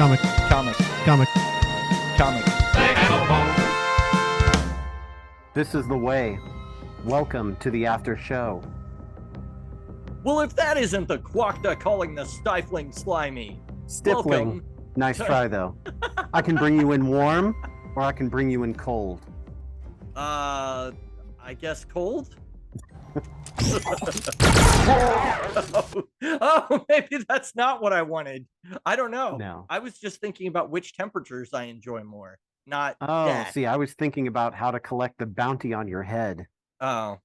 Comic. Comic. Comic. Comic. This is the way. Welcome to the after show. Well, if that isn't the Quokta calling the stifling slimy. Stippling. Welcome. Nice try, though. I can bring you in warm, or I can bring you in cold. I guess cold? oh, maybe that's not what I wanted. I don't know. No. I was just thinking about which temperatures I enjoy more, not Oh, that. see, I was thinking about how to collect the bounty on your head. Oh.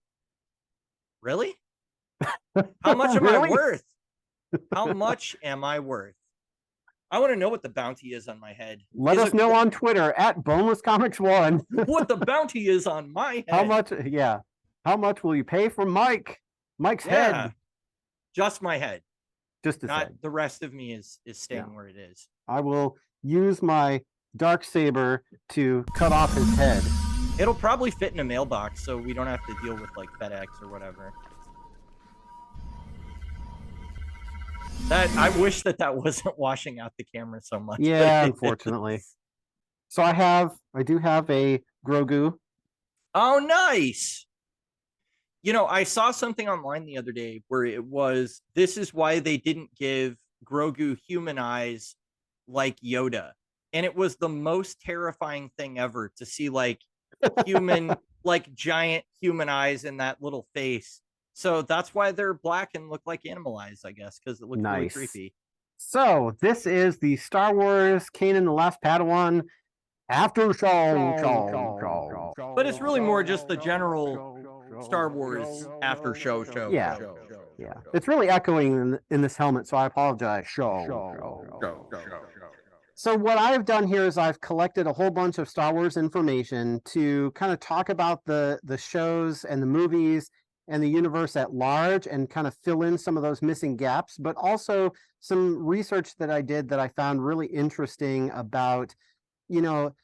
Really? How much am I Really? worth? How much am I worth? I want to know what the bounty is on my head. Let us know on Twitter at BonelessComics1. what the bounty is on my head. How much? Yeah. How much will you pay for Mike? Mike's head. Just my head. Just his Not head. the rest of me is staying where it is. I will use my dark saber to cut off his head. It'll probably fit in a mailbox, so we don't have to deal with like FedEx or whatever. That I wish that wasn't washing out the camera so much. Yeah, unfortunately. So I do have a Grogu. Oh, nice. You know, I saw something online the other day where it was, this is why they didn't give Grogu human eyes like Yoda. And it was the most terrifying thing ever to see like human, like giant human eyes in that little face. So that's why they're black and look like animal eyes, I guess, because it looks really creepy. So this is the Star Wars Kanan the Last Padawan after show. But it's really more just the general Star Wars after show. Yeah. It's really echoing in this helmet, so I apologize. So what I've done here is I've collected a whole bunch of Star Wars information to kind of talk about the shows and the movies and the universe at large and kind of fill in some of those missing gaps, but also some research that I did that I found really interesting about, you know,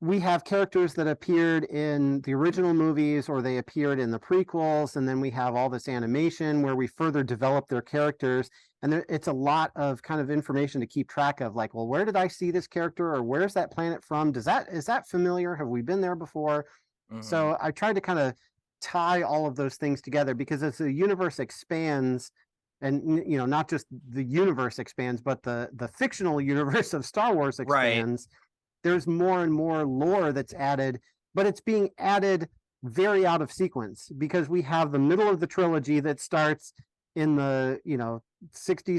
we have characters that appeared in the original movies or they appeared in the prequels, and then we have all this animation where we further develop their characters. And it's a lot of kind of information to keep track of, like, well, where did I see this character, or where's that planet from? Is that familiar? Have we been there before? Mm-hmm. So I tried to kind of tie all of those things together, because as the universe expands, and you know, not just the universe expands, but the fictional universe of Star Wars expands, right. There's more and more lore that's added, but it's being added very out of sequence, because we have the middle of the trilogy that starts in the 60s,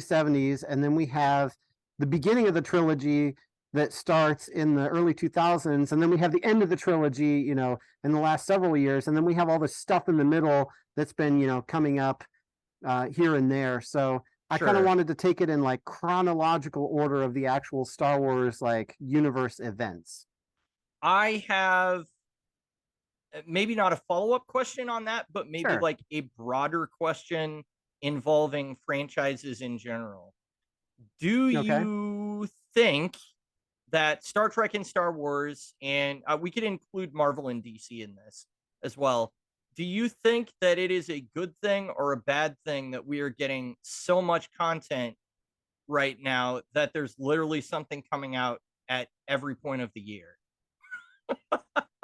70s, and then we have the beginning of the trilogy that starts in the early 2000s, and then we have the end of the trilogy, in the last several years, and then we have all this stuff in the middle that's been, coming up here and there. So I kind of wanted to take it in like chronological order of the actual Star Wars like universe events. I have maybe not a follow-up question on that, but maybe like a broader question involving franchises in general. Do you think that Star Trek and Star Wars, and we could include Marvel and DC in this as well, do you think that it is a good thing or a bad thing that we are getting so much content right now that there's literally something coming out at every point of the year?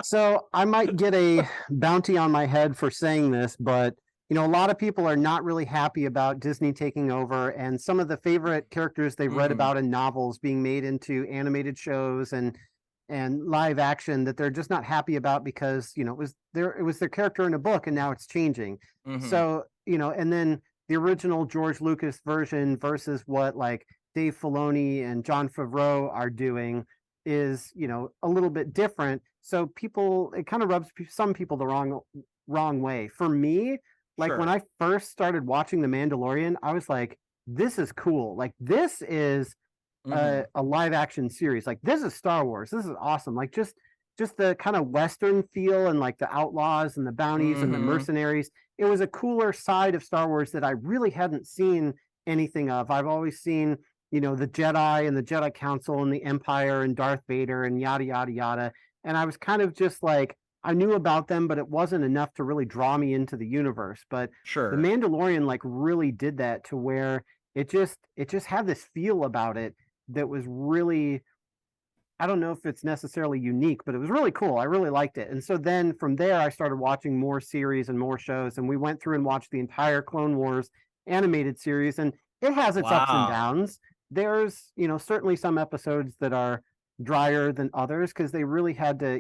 So I might get a bounty on my head for saying this, but a lot of people are not really happy about Disney taking over, and some of the favorite characters they've read about in novels being made into animated shows and live action that they're just not happy about, because it was their character in a book and now it's changing. So and then the original George Lucas version versus what like Dave Filoni and Jon Favreau are doing is a little bit different. So it kind of rubs some people the wrong way. For me, like when I first started watching The Mandalorian, I was like, this is cool. Like this is a live action series. Like this is Star Wars. This is awesome. Like just the kind of Western feel and like the outlaws and the bounties and the mercenaries. It was a cooler side of Star Wars that I really hadn't seen anything of. I've always seen, the Jedi and the Jedi Council and the Empire and Darth Vader and yada, yada, yada. And I was kind of just like, I knew about them, but it wasn't enough to really draw me into the universe. But The Mandalorian like really did that, to where it just had this feel about it. that was really, I don't know if it's necessarily unique, but it was really cool. I really liked it. And so then from there, I started watching more series and more shows. And we went through and watched the entire Clone Wars animated series. And it has its ups and Wow. downs. There's, certainly some episodes that are drier than others because they really had to,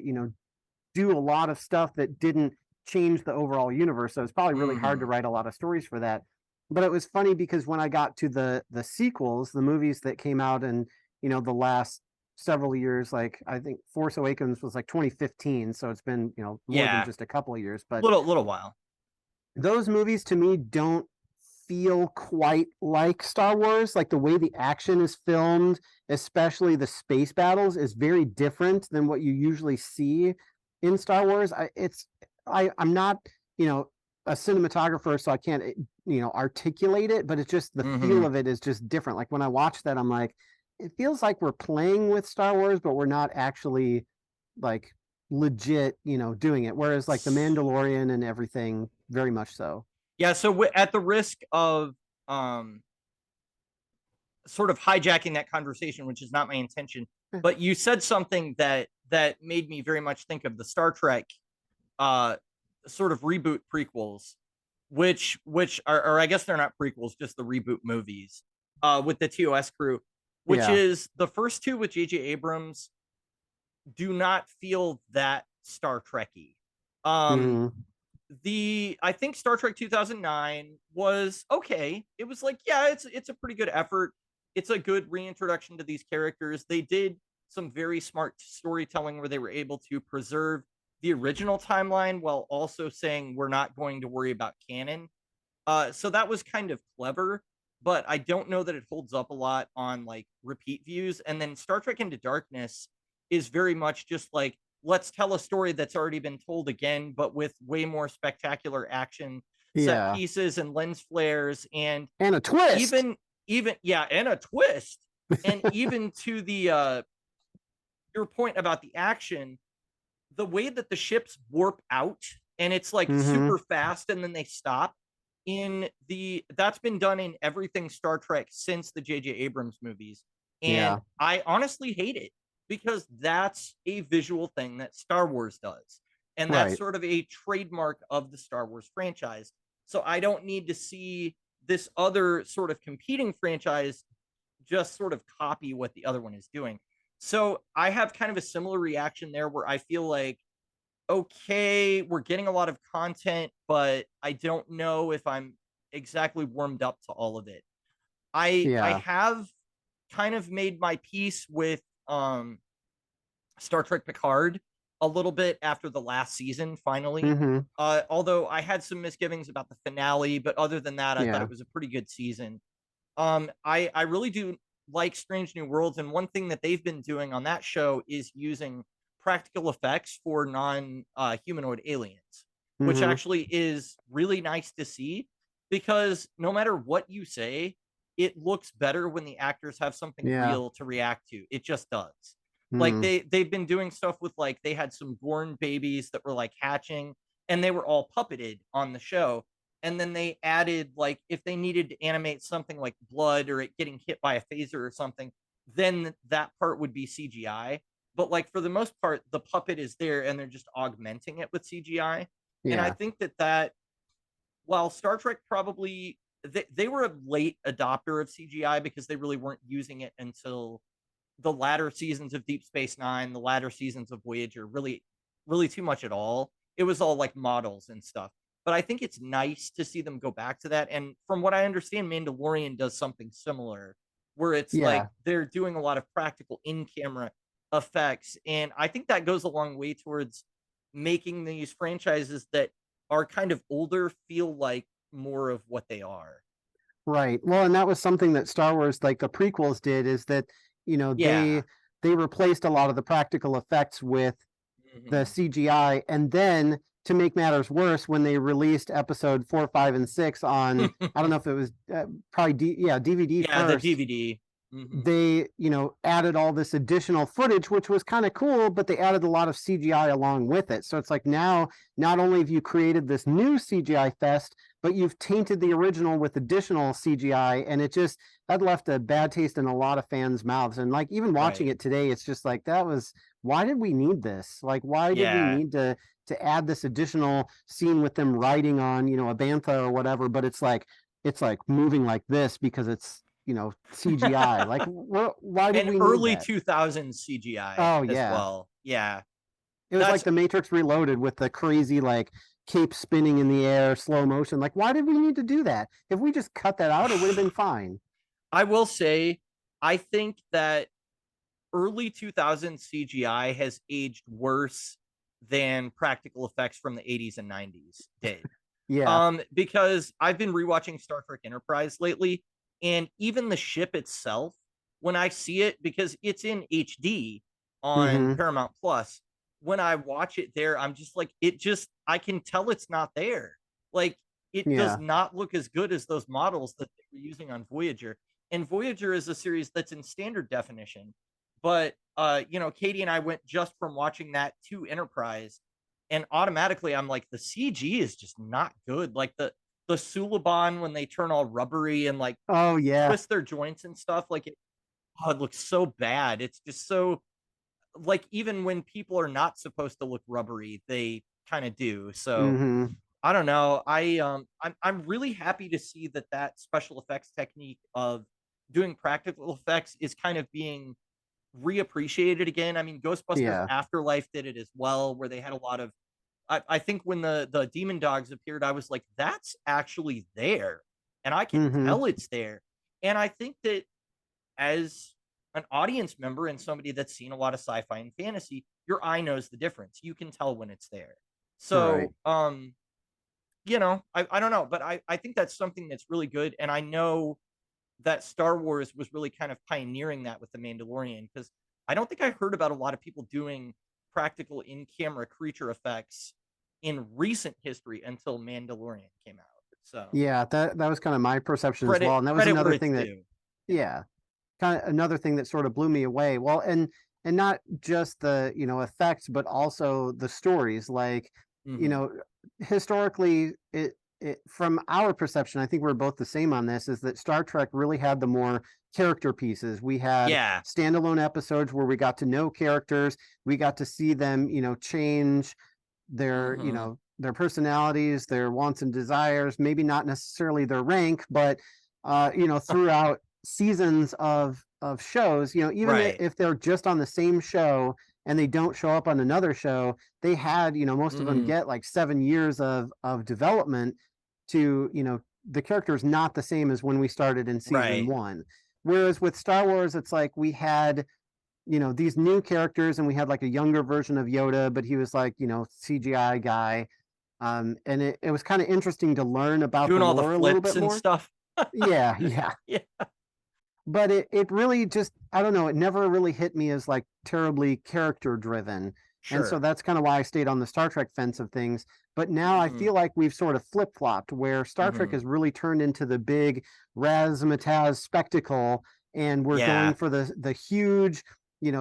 do a lot of stuff that didn't change the overall universe. So it's probably really hard to Mhm. write a lot of stories for that. But it was funny because when I got to the sequels, the movies that came out in, the last several years, like I think Force Awakens was like 2015, so it's been, more than Yeah. just a couple of years, but Little while. those movies to me don't feel quite like Star Wars. Like the way the action is filmed, especially the space battles, is very different than what you usually see in Star Wars. I'm not, a cinematographer, so I can't, articulate it, but it's just the feel Mhm. of it is just different. Like when I watch that, I'm like, it feels like we're playing with Star Wars, but we're not actually like legit, doing it. Whereas like the Mandalorian and everything, very much so. Yeah, so at the risk of um sort of hijacking that conversation, which is not my intention, but you said something that made me very much think of the Star Trek uh sort of reboot prequels, which are, or I guess they're not prequels, just the reboot movies with the TOS crew, which Yeah. is the first two with JJ Abrams do not feel that Star Trekky. Um Mhm. the I think Star Trek 2009 was okay. It was like, yeah, it's a pretty good effort. It's a good reintroduction to these characters. They did some very smart storytelling where they were able to preserve the original timeline while also saying we're not going to worry about canon. So that was kind of clever, but I don't know that it holds up a lot on like repeat views. And then Star Trek Into Darkness is very much just like, let's tell a story that's already been told again, but with way more spectacular action set Yeah. pieces and lens flares, and And a twist. even yeah, and a twist. And even to the your point about the action, the way that the ships warp out and it's like Mhm. super fast and then they stop in the that's been done in everything Star Trek since the JJ Abrams movies. And Yeah. I honestly hate it because that's a visual thing that Star Wars does. And that's Right. sort of a trademark of the Star Wars franchise. So I don't need to see this other sort of competing franchise just sort of copy what the other one is doing. So I have kind of a similar reaction there where I feel like, okay, we're getting a lot of content, but I don't know if I'm exactly warmed up to all of it. I Yeah. have kind of made my peace with Star Trek Picard a little bit after the last season finally. Mhm. Although I had some misgivings about the finale, but other than that, I thought Yeah. it was a pretty good season. I really do like Strange New Worlds, and one thing that they've been doing on that show is using practical effects for non humanoid aliens, which Mhm. actually is really nice to see because no matter what you say, it looks better when the actors have something Yeah. real to react to. It just does. Like Mm. they've been doing stuff with like they had some born babies that were like hatching and they were all puppeted on the show, and then they added like if they needed to animate something like blood or it getting hit by a phaser or something, then that part would be CGI. But like for the most part, the puppet is there and they're just augmenting it with CGI. And I Yeah. think that while Star Trek probably they were a late adopter of CGI because they really weren't using it until the latter seasons of Deep Space Nine, the latter seasons of Voyager, really too much at all. It was all like models and stuff. But I think it's nice to see them go back to that. And from what I understand, Mandalorian does something similar, where it's like Yeah. they're doing a lot of practical in camera effects. And I think that goes a long way towards making these franchises that are kind of older feel like more of what they are. Right. Well, and that was something that Star Wars, like the prequels did, is that, Yeah. they replaced a lot of the practical effects with the Mhm. CGI. And then to make matters worse, when they released episode 4, 5, and 6 on, I don't know if it was probably DVD Yeah, the first, DVD. Mhm. they, added all this additional footage, which was kind of cool, but they added a lot of CGI along with it. So it's like now, not only have you created this new CGI fest, but you've tainted the original with additional CGI, and it just that left a bad taste in a lot of fans' mouths. And like even watching Right. it today, it's just like that was why did we need this? Like why did we Yeah. need to add this additional scene with them riding on, a bantha or whatever, but it's like moving like this because it's CGI. Like why did And we need early that? 2000s CGI Oh as yeah. well. Yeah. It was like That's the Matrix Reloaded with the crazy like cape spinning in the air, slow motion. Like, why did we need to do that? If we just cut that out, it would have been fine. I will say, I think that early 2000s CGI has aged worse than practical effects from the 80s and 90s did. Yeah. Because I've been rewatching Star Trek Enterprise lately, and even the ship itself, when I see it, because it's in HD on Mm-hmm. Paramount Plus, when I watch it there, I'm just like, I can tell it's not there. Like, it does Yeah. not look as good as those models that they were using on Voyager. And Voyager is a series that's in standard definition. But, Katie and I went just from watching that to Enterprise, and automatically I'm like, the CG is just not good. Like the Suliban when they turn all rubbery and like Oh yeah. twist their joints and stuff, like it looks so bad. It's just so like even when people are not supposed to look rubbery, they kind of do. So Mm-hmm. I don't know. I'm really happy to see that special effects technique of doing practical effects is kind of being reappreciated again. I mean, Ghostbusters Yeah. Afterlife did it as well, where they had a lot of I think when the demon dogs appeared, I was like, that's actually there. And I can Mm-hmm. tell it's there. And I think that as an audience member and somebody that's seen a lot of sci-fi and fantasy, your eye knows the difference. You can tell when it's there. Right. So I don't know, but I think that's something that's really good. And I know that Star Wars was really kind of pioneering that with the Mandalorian, because I don't think I heard about a lot of people doing practical in-camera creature effects in recent history until Mandalorian came out. So Yeah, that was kind of my perception as credit well. And that was credit where another it's thing that, due. Yeah. yeah, kind of another thing that sort of blew me away. Well, and not just the, effects, but also the stories. Like, you Hmm. know, historically it from our perception, I think we're both the same on this, is that Star Trek really had the more character pieces. We had Yeah. standalone episodes where we got to know characters, we got to see them, change their, Hmm. their personalities, their wants and desires, maybe not necessarily their rank, but throughout seasons of shows, even Right. if they're just on the same show and they don't show up on another show, they had, most of them Hmm. get like 7 years of development to, the character is not the same as when we started in season Right. one. Whereas with Star Wars, it's like we had, these new characters, and we had like a younger version of Yoda, but he was like, CGI guy. And it was kind of interesting to learn about the Doing all the lore a little flips bit and more. stuff. Yeah, yeah. Yeah. But it really just, I don't know, it never really hit me as like terribly character driven. And so Sure. that's kind of why I stayed on the Star Trek fence of things. But now I Hmm. feel like we've sort of flip flopped, where Star Trek Hmm. has really turned into the big razzmatazz spectacle, and we're going Yeah. for the huge,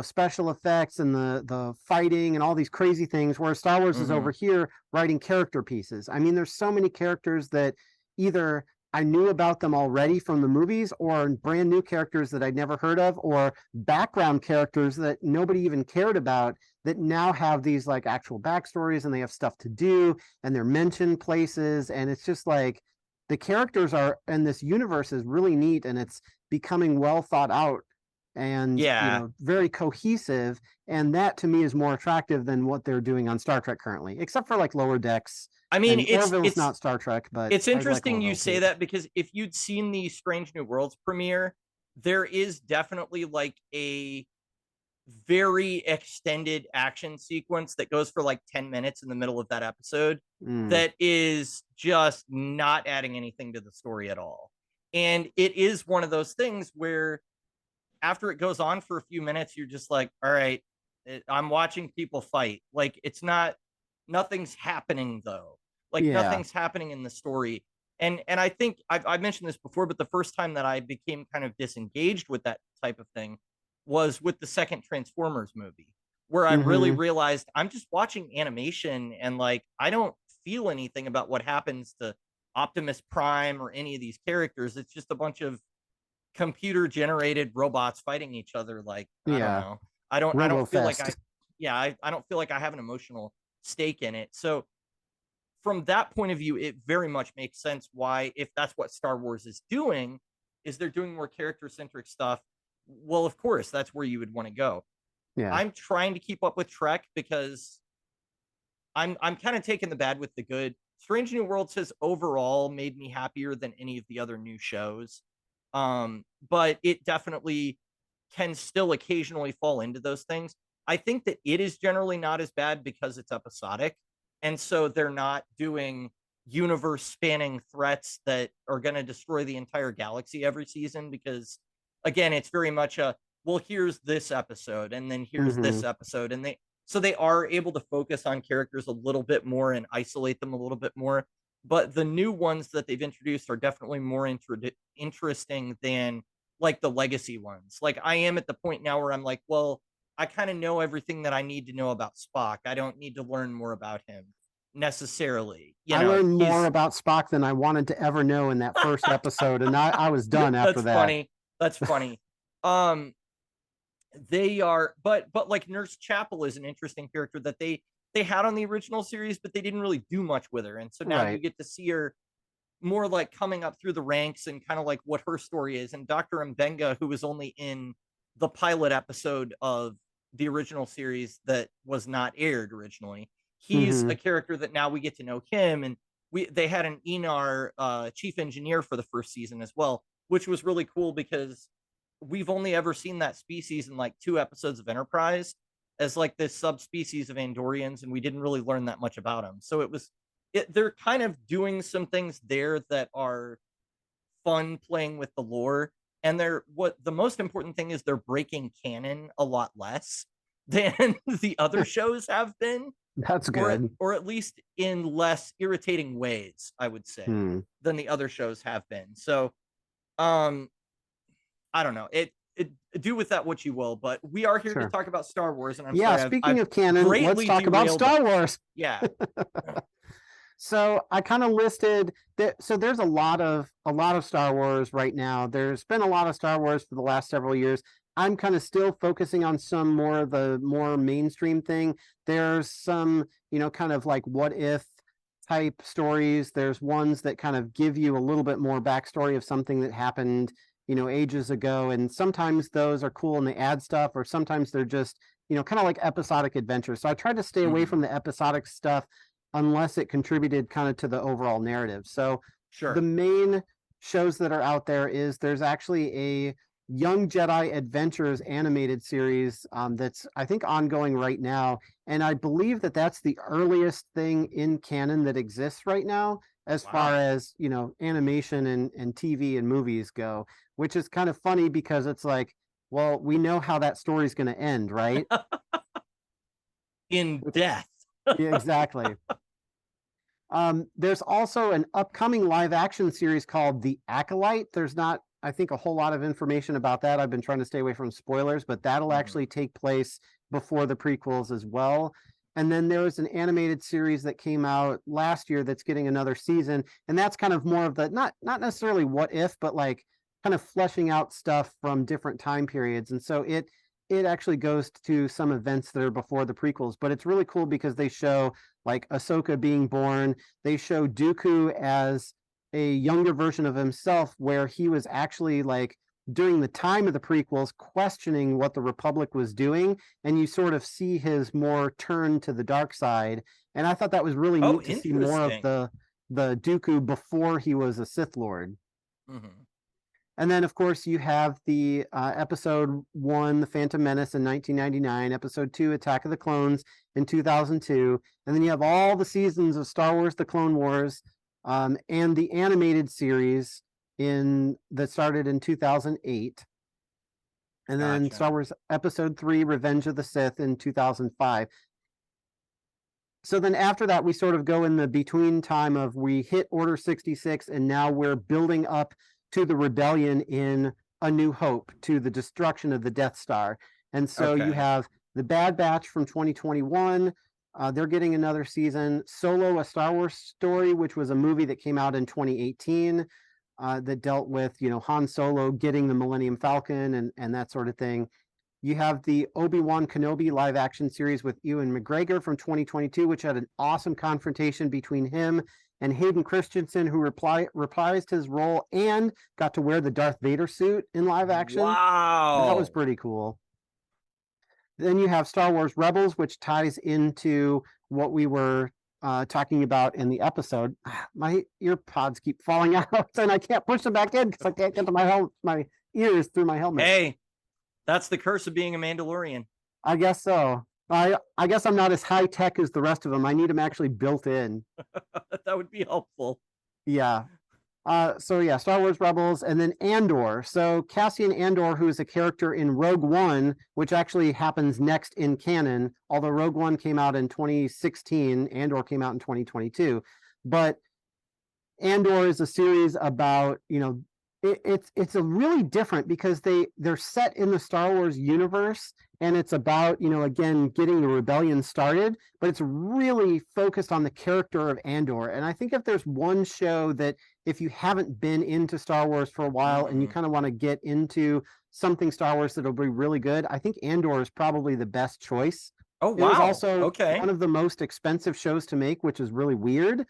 special effects and the fighting and all these crazy things. Whereas Star Wars is Hmm. over here writing character pieces. I mean, there's so many characters that either I knew about them already from the movies, or brand new characters that I'd never heard of, or background characters that nobody even cared about, that now have these like actual backstories, and they have stuff to do, and they're mentioned places. And it's just like the characters are, and this universe is really neat, and it's becoming well thought out and, Yeah. very cohesive. And that to me is more attractive than what they're doing on Star Trek currently, except for like Lower Decks. I mean, And Orville's not Star Trek, but it's I like interesting you Orville say too. that, because if you'd seen the Strange New Worlds premiere, there is definitely like a very extended action sequence that goes for like 10 minutes in the middle of that episode Mm. that is just not adding anything to the story at all. And it is one of those things where after it goes on for a few minutes, you're just like, all right, I'm watching people fight. Like it's not, nothing's happening though. Like Yeah. nothing's happening in the story. And I think I've mentioned this before, but the first time that I became kind of disengaged with that type of thing was with the second Transformers movie, where I really Mm-hmm. realized I'm just watching animation and like I don't feel anything about what happens to Optimus Prime or any of these characters. It's just a bunch of computer generated robots fighting each other. Like, I don't know. I don't feel like I don't feel like I have an emotional stake in it. So from that point of view, it very much makes sense why, if that's what Star Wars is doing, is they're doing more character centric stuff. Well, of course, that's where you would want to go. Yeah. I'm trying to keep up with Trek because I'm kind of taking the bad with the good. Strange New Worlds has overall made me happier than any of the other new shows. But it definitely can still occasionally fall into those things. I think that it is generally not as bad because it's episodic. And so they're not doing universe spanning threats that are going to destroy the entire galaxy every season. Because again, it's very much a, well, here's this episode, and then here's this episode. And they are able to focus on characters a little bit more and isolate them a little bit more. But the new ones that they've introduced are definitely more interesting than like the legacy ones. Like, I am at the point now where I'm like, well, I kind of know everything that I need to know about Spock. I don't need to learn more about him necessarily. I learned more about Spock than I wanted to ever know in that first episode, and I was done after that. That's funny. They are, but like Nurse Chapel is an interesting character that they had on the original series, but they didn't really do much with her. And so now you get to see her more like coming up through the ranks and kind of like what her story is. And Dr. Mbenga, who was only in the pilot episode of the original series that was not aired originally, he's a character that now we get to know him. And they had an Enar chief engineer for the first season as well, which was really cool because we've only ever seen that species in like 2 episodes of Enterprise as like this subspecies of Andorians, and we didn't really learn that much about them. So they're kind of doing some things there that are fun, playing with the lore. And what the most important thing is, they're breaking canon a lot less than the other shows have been. That's good. Or at least in less irritating ways, I would say, than the other shows have been. So, I don't know. Do with that what you will, but we are here to talk about Star Wars, and speaking of canon, let's talk about Star Wars. Yeah. So I kind of listed that. So there's a lot of Star Wars right now. There's been a lot of Star Wars for the last several years. I'm kind of still focusing on some more of the more mainstream thing. There's some, kind of like what if type stories. There's ones that kind of give you a little bit more backstory of something that happened, ages ago. And sometimes those are cool and they add stuff, or sometimes they're just, kind of like episodic adventures. So I tried to stay away from the episodic stuff unless it contributed kind of to the overall narrative. So the main shows that are out there there's actually a Young Jedi Adventures animated series that's, I think, ongoing right now. And I believe that that's the earliest thing in canon that exists right now, as far as, animation and TV and movies go, which is kind of funny because it's like, well, we know how that story's going to end, right? In death. Yeah, exactly. There's also an upcoming live action series called The Acolyte. There's not, I think, a whole lot of information about that. I've been trying to stay away from spoilers, but that'll actually take place before the prequels as well. And then there was an animated series that came out last year that's getting another season. And that's kind of more of the, not necessarily what if, but like kind of fleshing out stuff from different time periods. And so it actually goes to some events that are before the prequels, but it's really cool because they show like Ahsoka being born. They show Dooku as a younger version of himself, where he was actually like during the time of the prequels questioning what the Republic was doing, and you sort of see his more turn to the dark side. And I thought that was really neat to see more of the Dooku before he was a Sith Lord. And then, of course, you have the episode 1, The Phantom Menace in 1999, episode 2, Attack of the Clones in 2002. And then you have all the seasons of Star Wars, The Clone Wars, and the animated series that started in 2008. And then Star Wars episode 3, Revenge of the Sith in 2005. So then after that, we sort of go in the between time of we hit Order 66, and now we're building up to the rebellion in A New Hope, to the destruction of the Death Star. And so you have the Bad Batch from 2021, They're getting another season. Solo, a Star Wars story, which was a movie that came out in 2018 that dealt with, Han Solo getting the Millennium Falcon and that sort of thing. You have the Obi-Wan Kenobi live action series with Ewan McGregor from 2022, which had an awesome confrontation between him and Hayden Christensen, who reprised his role and got to wear the Darth Vader suit in live action. Wow. That was pretty cool. Then you have Star Wars Rebels, which ties into what we were talking about in the episode. My ear pods keep falling out and I can't push them back in because I can't get to my ears through my helmet. Hey, that's the curse of being a Mandalorian. I guess so. I guess I'm not as high tech as the rest of them. I need them actually built in. That would be helpful. Yeah. So yeah, Star Wars Rebels, and then Andor. So Cassian Andor, who is a character in Rogue One, which actually happens next in canon, although Rogue One came out in 2016, Andor came out in 2022. But Andor is a series about, it's a really different because they're set in the Star Wars universe, and it's about, again, getting the rebellion started, but it's really focused on the character of Andor. And I think if there's one show that, if you haven't been into Star Wars for a while and you kind of want to get into something Star Wars that'll be really good, I think Andor is probably the best choice. Oh, wow. It was also one of the most expensive shows to make, which is really weird.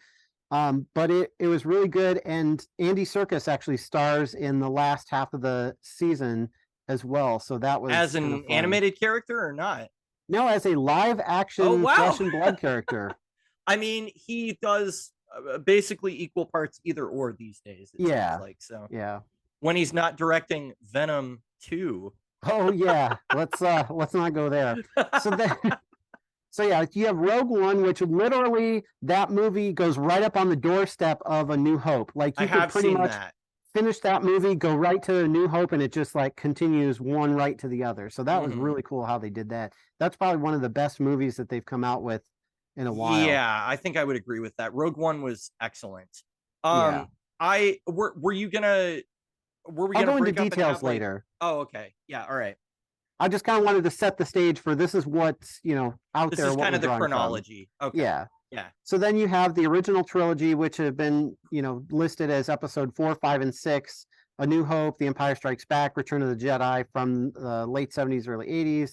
But it was really good, and Andy Serkis actually stars in the last half of the season as well. So that was as an animated character or not? No, as a live action flesh and blood character. I mean, he does basically equal parts either or these days. It seems like so. Yeah. When he's not directing Venom 2. Oh yeah, let's not go there. So yeah, you have Rogue One, which literally that movie goes right up on the doorstep of A New Hope. Like you could pretty much finish that movie, go right to A New Hope, and it just like continues one right to the other. So that was really cool how they did that. That's probably one of the best movies that they've come out with in a while. Yeah, I think I would agree with that. Rogue One was excellent. Were we gonna I'll go into details later. Oh, okay. Yeah, all right. I just kind of wanted to set the stage for this is what's, out there. This is kind of the chronology. Okay. Yeah. Yeah. So then you have the original trilogy, which have been, listed as episode 4, 5, and 6, A New Hope, The Empire Strikes Back, Return of the Jedi from the late 70s, early 80s.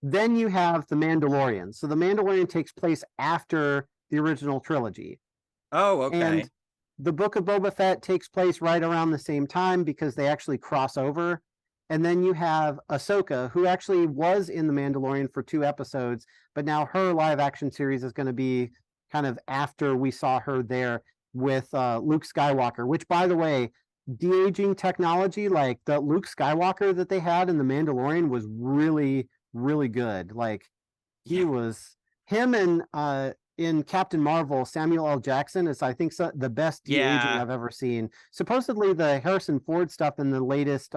Then you have The Mandalorian. So The Mandalorian takes place after the original trilogy. Oh, okay. And the Book of Boba Fett takes place right around the same time because they actually cross over. And then you have Ahsoka, who actually was in The Mandalorian for 2 episodes, but now her live action series is going to be kind of after we saw her there with Luke Skywalker, which, by the way, de-aging technology, like the Luke Skywalker that they had in The Mandalorian was really, really good. Like he was, him and in Captain Marvel, Samuel L. Jackson is, I think, the best de-aging I've ever seen. Supposedly the Harrison Ford stuff in the latest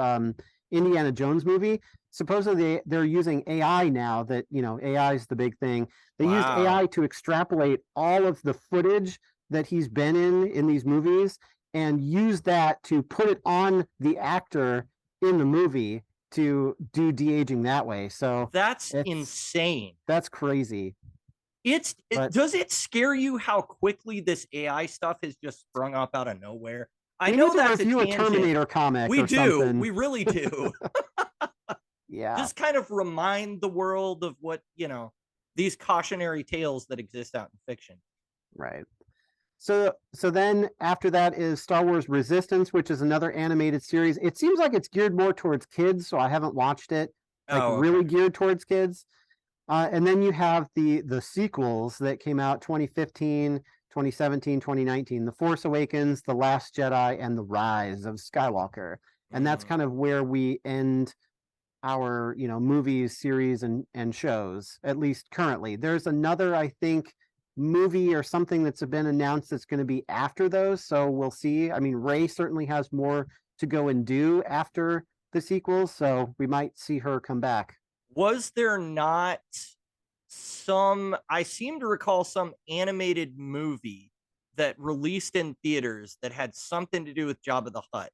Indiana Jones movie, supposedly they're using AI now that, AI is the big thing. They used AI to extrapolate all of the footage that he's been in these movies and use that to put it on the actor in the movie to do de-aging that way. So that's insane. That's crazy. Does it scare you how quickly this AI stuff has just sprung up out of nowhere? I know that's a Terminator comic. We do. Something. We really do. Yeah. Just kind of remind the world of what, these cautionary tales that exist out in fiction. Right. So then after that is Star Wars Resistance, which is another animated series. It seems like it's geared more towards kids, so I haven't watched it. Really geared towards kids. And then you have the sequels that came out 2015, 2017, 2019, The Force Awakens, The Last Jedi, and The Rise of Skywalker. And that's kind of where we end our, movies, series, and shows, at least currently. There's another, I think, movie or something that's been announced that's going to be after those. So we'll see. I mean, Rey certainly has more to go and do after the sequels. So we might see her come back. Was there not I seem to recall some animated movie that released in theaters that had something to do with Jabba the Hutt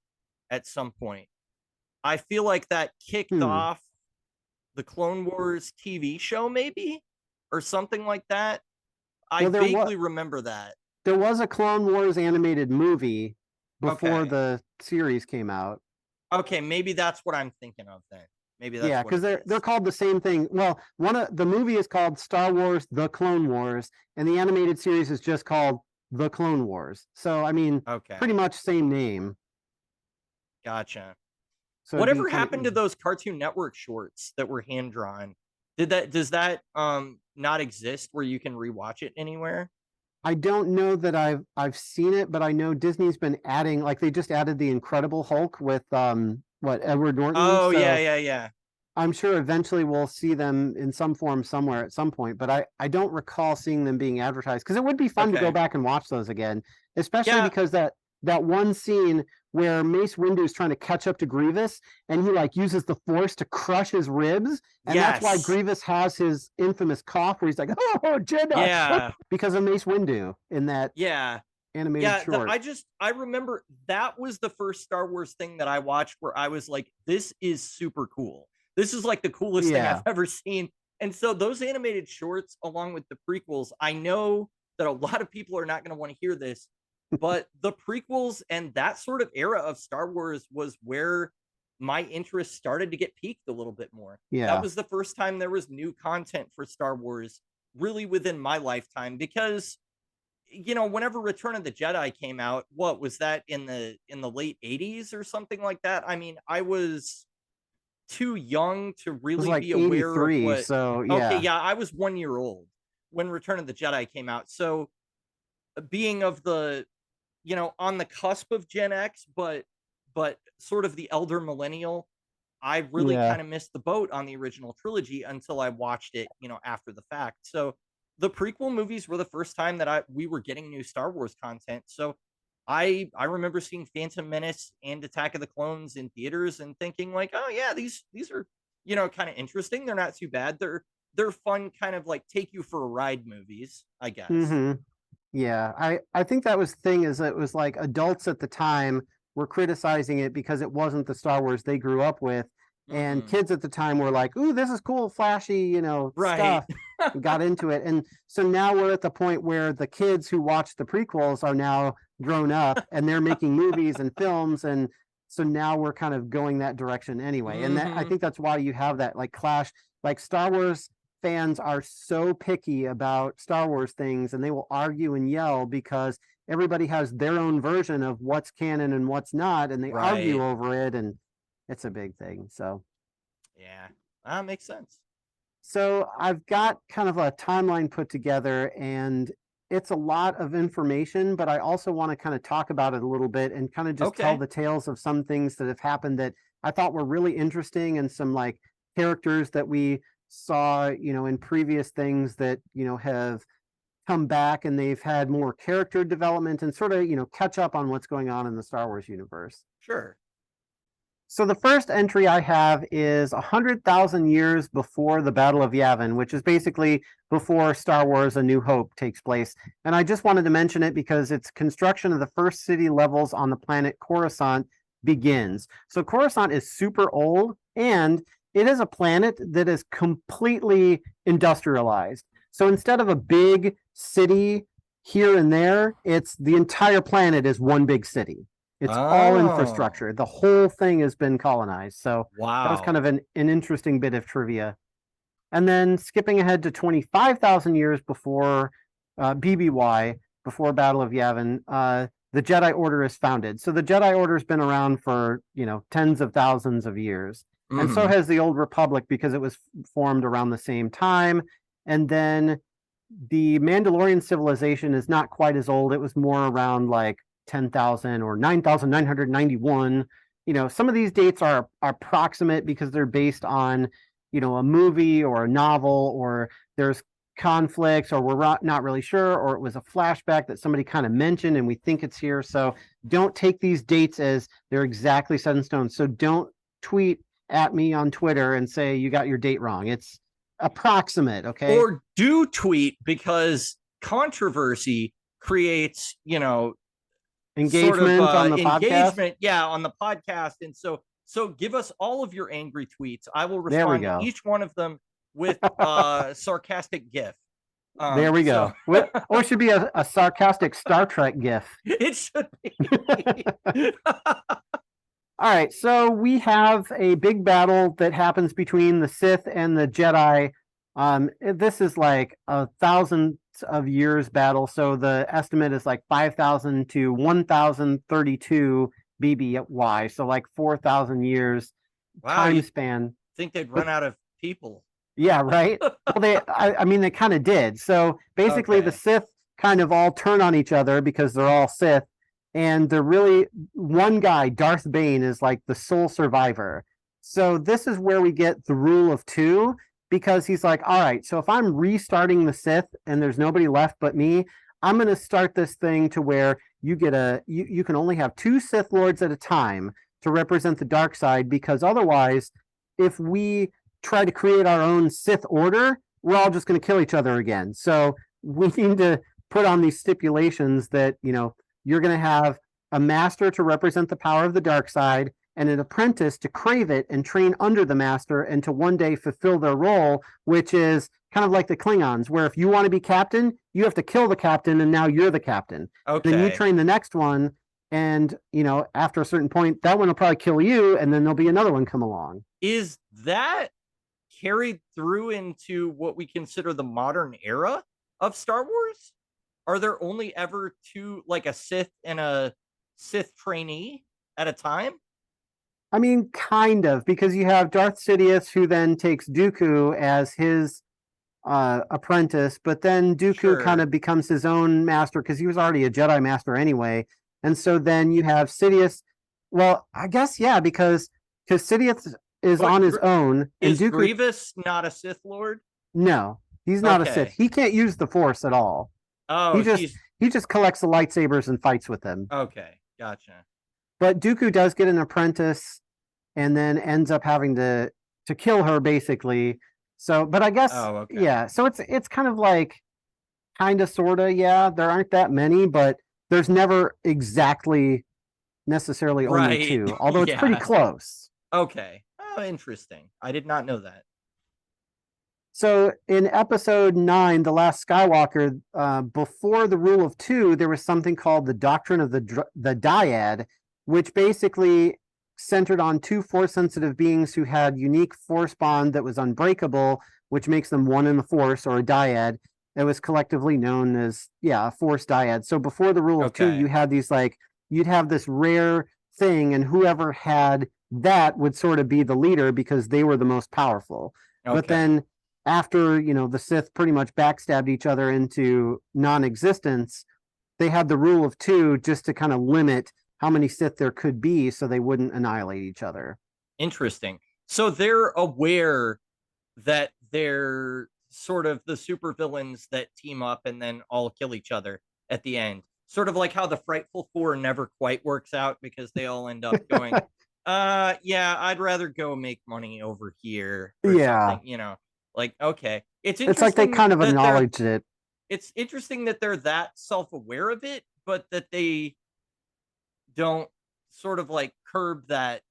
at some point? I feel like that kicked off the Clone Wars TV show, maybe, or something like that. I vaguely remember that. There was a Clone Wars animated movie before Okay. the series came out. Okay, maybe that's what I'm thinking of then. Maybe that's Yeah, what because it they're is. called the same thing. Well, one of the movie is called Star Wars: The Clone Wars, and the animated series is just called The Clone Wars. So I mean, pretty Okay. much same name. Gotcha. So it'd be Whatever kind of happened to easy. those Cartoon Network shorts that were hand drawn? Does that not exist where you can rewatch it anywhere? I don't know that I've seen it, but I know Disney's been adding, like they just added the Incredible Hulk with what, Edward Norton. Oh yeah, So yeah, yeah. I'm sure eventually we'll see them in some form somewhere at some point, but I don't recall seeing them being advertised, because it would be fun to go Okay. back and watch those again, especially Yeah. because that one scene where Mace Windu is trying to catch up to Grievous and he like uses the Force to crush his ribs, and that's why Yes. Grievous has his infamous cough where he's like, "Oh, Jedi," Yeah. because of Mace Windu in that Yeah. animated Yeah, short. I remember that was the first Star Wars thing that I watched where I was like, this is super cool. This is like the coolest thing I've Yeah. ever seen. And so those animated shorts, along with the prequels, I know that a lot of people are not going to want to hear this, but the prequels and that sort of era of Star Wars was where my interest started to get piqued a little bit more. That Yeah. was the first time there was new content for Star Wars really within my lifetime, because whenever Return of the Jedi came out, what was that, in the late 80s or something like that? I mean, I was too young to It was really like be aware of 83, what. so Okay, yeah. yeah, I was 1 year old when Return of the Jedi came out. So, being of the, on the cusp of Gen X, but sort of the elder millennial, I really Yeah. kind of missed the boat on the original trilogy until I watched it, after the fact. So the prequel movies were the first time that we were getting new Star Wars content. So I remember seeing Phantom Menace and Attack of the Clones in theaters and thinking like, oh yeah, these are, kind of interesting. They're not too bad. They're fun, kind of like take you for a ride movies, I guess. Mm-hmm. Yeah, I think that was the thing, is it was like adults at the time were criticizing it because it wasn't the Star Wars they grew up with, and Hmm. kids at the time were like, "Ooh, this is cool, flashy, Right. stuff." Got into it, and so now we're at the point where the kids who watched the prequels are now grown up and they're making movies and films, and so now we're kind of going that direction anyway. And that, I Hmm. think that's why you have that like clash, like Star Wars fans are so picky about Star Wars things and they will argue and yell because everybody has their own version of what's canon and what's not, and they argue Right. over it, and it's a big thing. Yeah. That makes sense. So I've got kind of a timeline put together, and it's a lot of information, but I also want to kind of talk about it a little bit and kind of just tell Okay. the tales of some things that have happened that I thought were really interesting, and some like characters that we saw, in previous things that, have come back and they've had more character development and sort of, catch up on what's going on in the Star Wars universe. Sure. So the first entry I have is 100,000 years before the Battle of Yavin, which is basically before Star Wars: A New Hope takes place. And I just wanted to mention it because its construction of the first city levels on the planet Coruscant begins. So Coruscant is super old, and it is a planet that is completely industrialized. So instead of a big city here and there, it's the entire planet is one big city. It's all Oh, infrastructure. The whole thing has been colonized. So that was kind wow. of an interesting bit of trivia. And then skipping ahead to 25,000 years before BBY, before Battle of Yavin, the Jedi Order is founded. So the Jedi Order has been around for, tens of thousands of years. And so Mhm. has the Old Republic, because it was formed around the same time. And then the Mandalorian civilization is not quite as old. It was more around like 10,000 or 9,991. Some of these dates are approximate because they're based on, a movie or a novel, or there's conflicts, or we're not really sure, or it was a flashback that somebody kind of mentioned and we think it's here. So don't take these dates as they're exactly set in stone. So don't tweet at me on Twitter and say you got your date wrong. It's approximate, okay? Or do tweet, because controversy creates, sort of Engagement on the podcast. engagement, yeah, on the podcast. And so give us all of your angry tweets. I will There we respond to go. each one of them with sarcastic gif. There we go. Or it should be a sarcastic Star Trek gif. It should be. All right, so we have a big battle that happens between the Sith and the Jedi. This is like 1,000 of years battle, so the estimate is like 5,000 to 1,032 BBY, so like 4,000 years time span. Think they'd run out of people? Yeah, right. Well, I mean, they kind of did. So basically, the Sith kind of all turn on each other because they're all Sith. And they're really, one guy, Darth Bane, is like the sole survivor. So this is where we get the rule of two, because he's like, all right, so if I'm restarting the Sith and there's nobody left but me, I'm going to start this thing to where you get you can only have 2 Sith Lords at a time to represent the dark side, because otherwise, if we try to create our own Sith order, we're all just going to kill each other again. So we need to put on these stipulations that, you're going to have a master to represent the power of the dark side and an apprentice to crave it and train under the master and to one day fulfill their role, which is kind of like the Klingons, where if you want to be captain, you have to kill the captain and now you're the captain. Okay. Then you train the next one, and, after a certain point, that one will probably kill you, and then there'll be another one come along. Is that carried through into what we consider the modern era of Star Wars? Are there only ever 2, like a Sith and a Sith trainee at a time? I mean, kind of, because you have Darth Sidious, who then takes Dooku as his apprentice, but then Dooku kind of becomes his own master because he was already a Jedi master anyway. And so then you have Sidious. Well, I guess, yeah, because Sidious is on his own. Is Dooku, Grievous not a Sith Lord? No, he's not a Sith. He can't use the Force at all. Oh, he just collects the lightsabers and fights with them. Okay, gotcha. But Dooku does get an apprentice, and then ends up having to kill her, basically. So, but I guess, yeah. So it's kind of like, kind of, sort of, yeah. There aren't that many, but there's never exactly necessarily only 2, although it's pretty close. Okay. Oh, interesting. I did not know that. So in episode 9, The Last Skywalker, before the rule of 2, there was something called the Doctrine of the Dyad, which basically centered on 2 Force-sensitive beings who had unique Force bond that was unbreakable, which makes them one in the Force, or a dyad. It was collectively known as, a Force dyad. So before the rule of 2, you had these, you'd have this rare thing, and whoever had that would sort of be the leader because they were the most powerful. But then after, the Sith pretty much backstabbed each other into non-existence, they had the rule of 2 just to kind of limit how many Sith there could be so they wouldn't annihilate each other. Interesting. So they're aware that they're sort of the supervillains that team up and then all kill each other at the end. Sort of like how the Frightful Four never quite works out because they all end up going, I'd rather go make money over here. Or something, like, okay. It's like they kind of acknowledged it. It's interesting that they're that self-aware of it, but that they don't sort of like curb that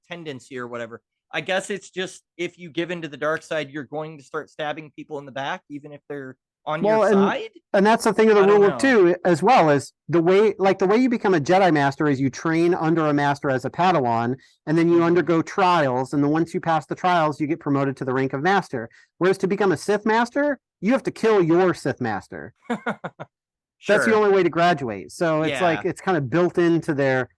tendency or whatever. I guess it's just, if you give into the dark side, you're going to start stabbing people in the back, even if they're on your side. And that's the thing of the rule of 2 as well, is the way you become a Jedi master is you train under a master as a Padawan, and then you undergo trials, and then once you pass the trials, you get promoted to the rank of master. Whereas to become a Sith master, you have to kill your Sith master. That's the only way to graduate. So it's like, it's kind of built into their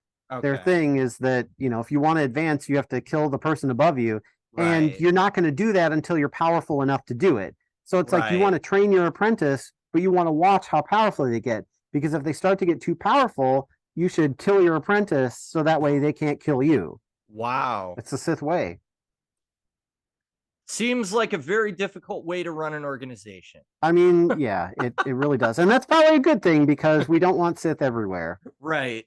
thing, is that, if you want to advance, you have to kill the person above you. And you're not going to do that until you're powerful enough to do it. So it's like, you want to train your apprentice, but you want to watch how powerful they get. Because if they start to get too powerful, you should kill your apprentice so that way they can't kill you. Wow. It's the Sith way. Seems like a very difficult way to run an organization. I mean, yeah, it really does. And that's probably a good thing, because we don't want Sith everywhere. Right.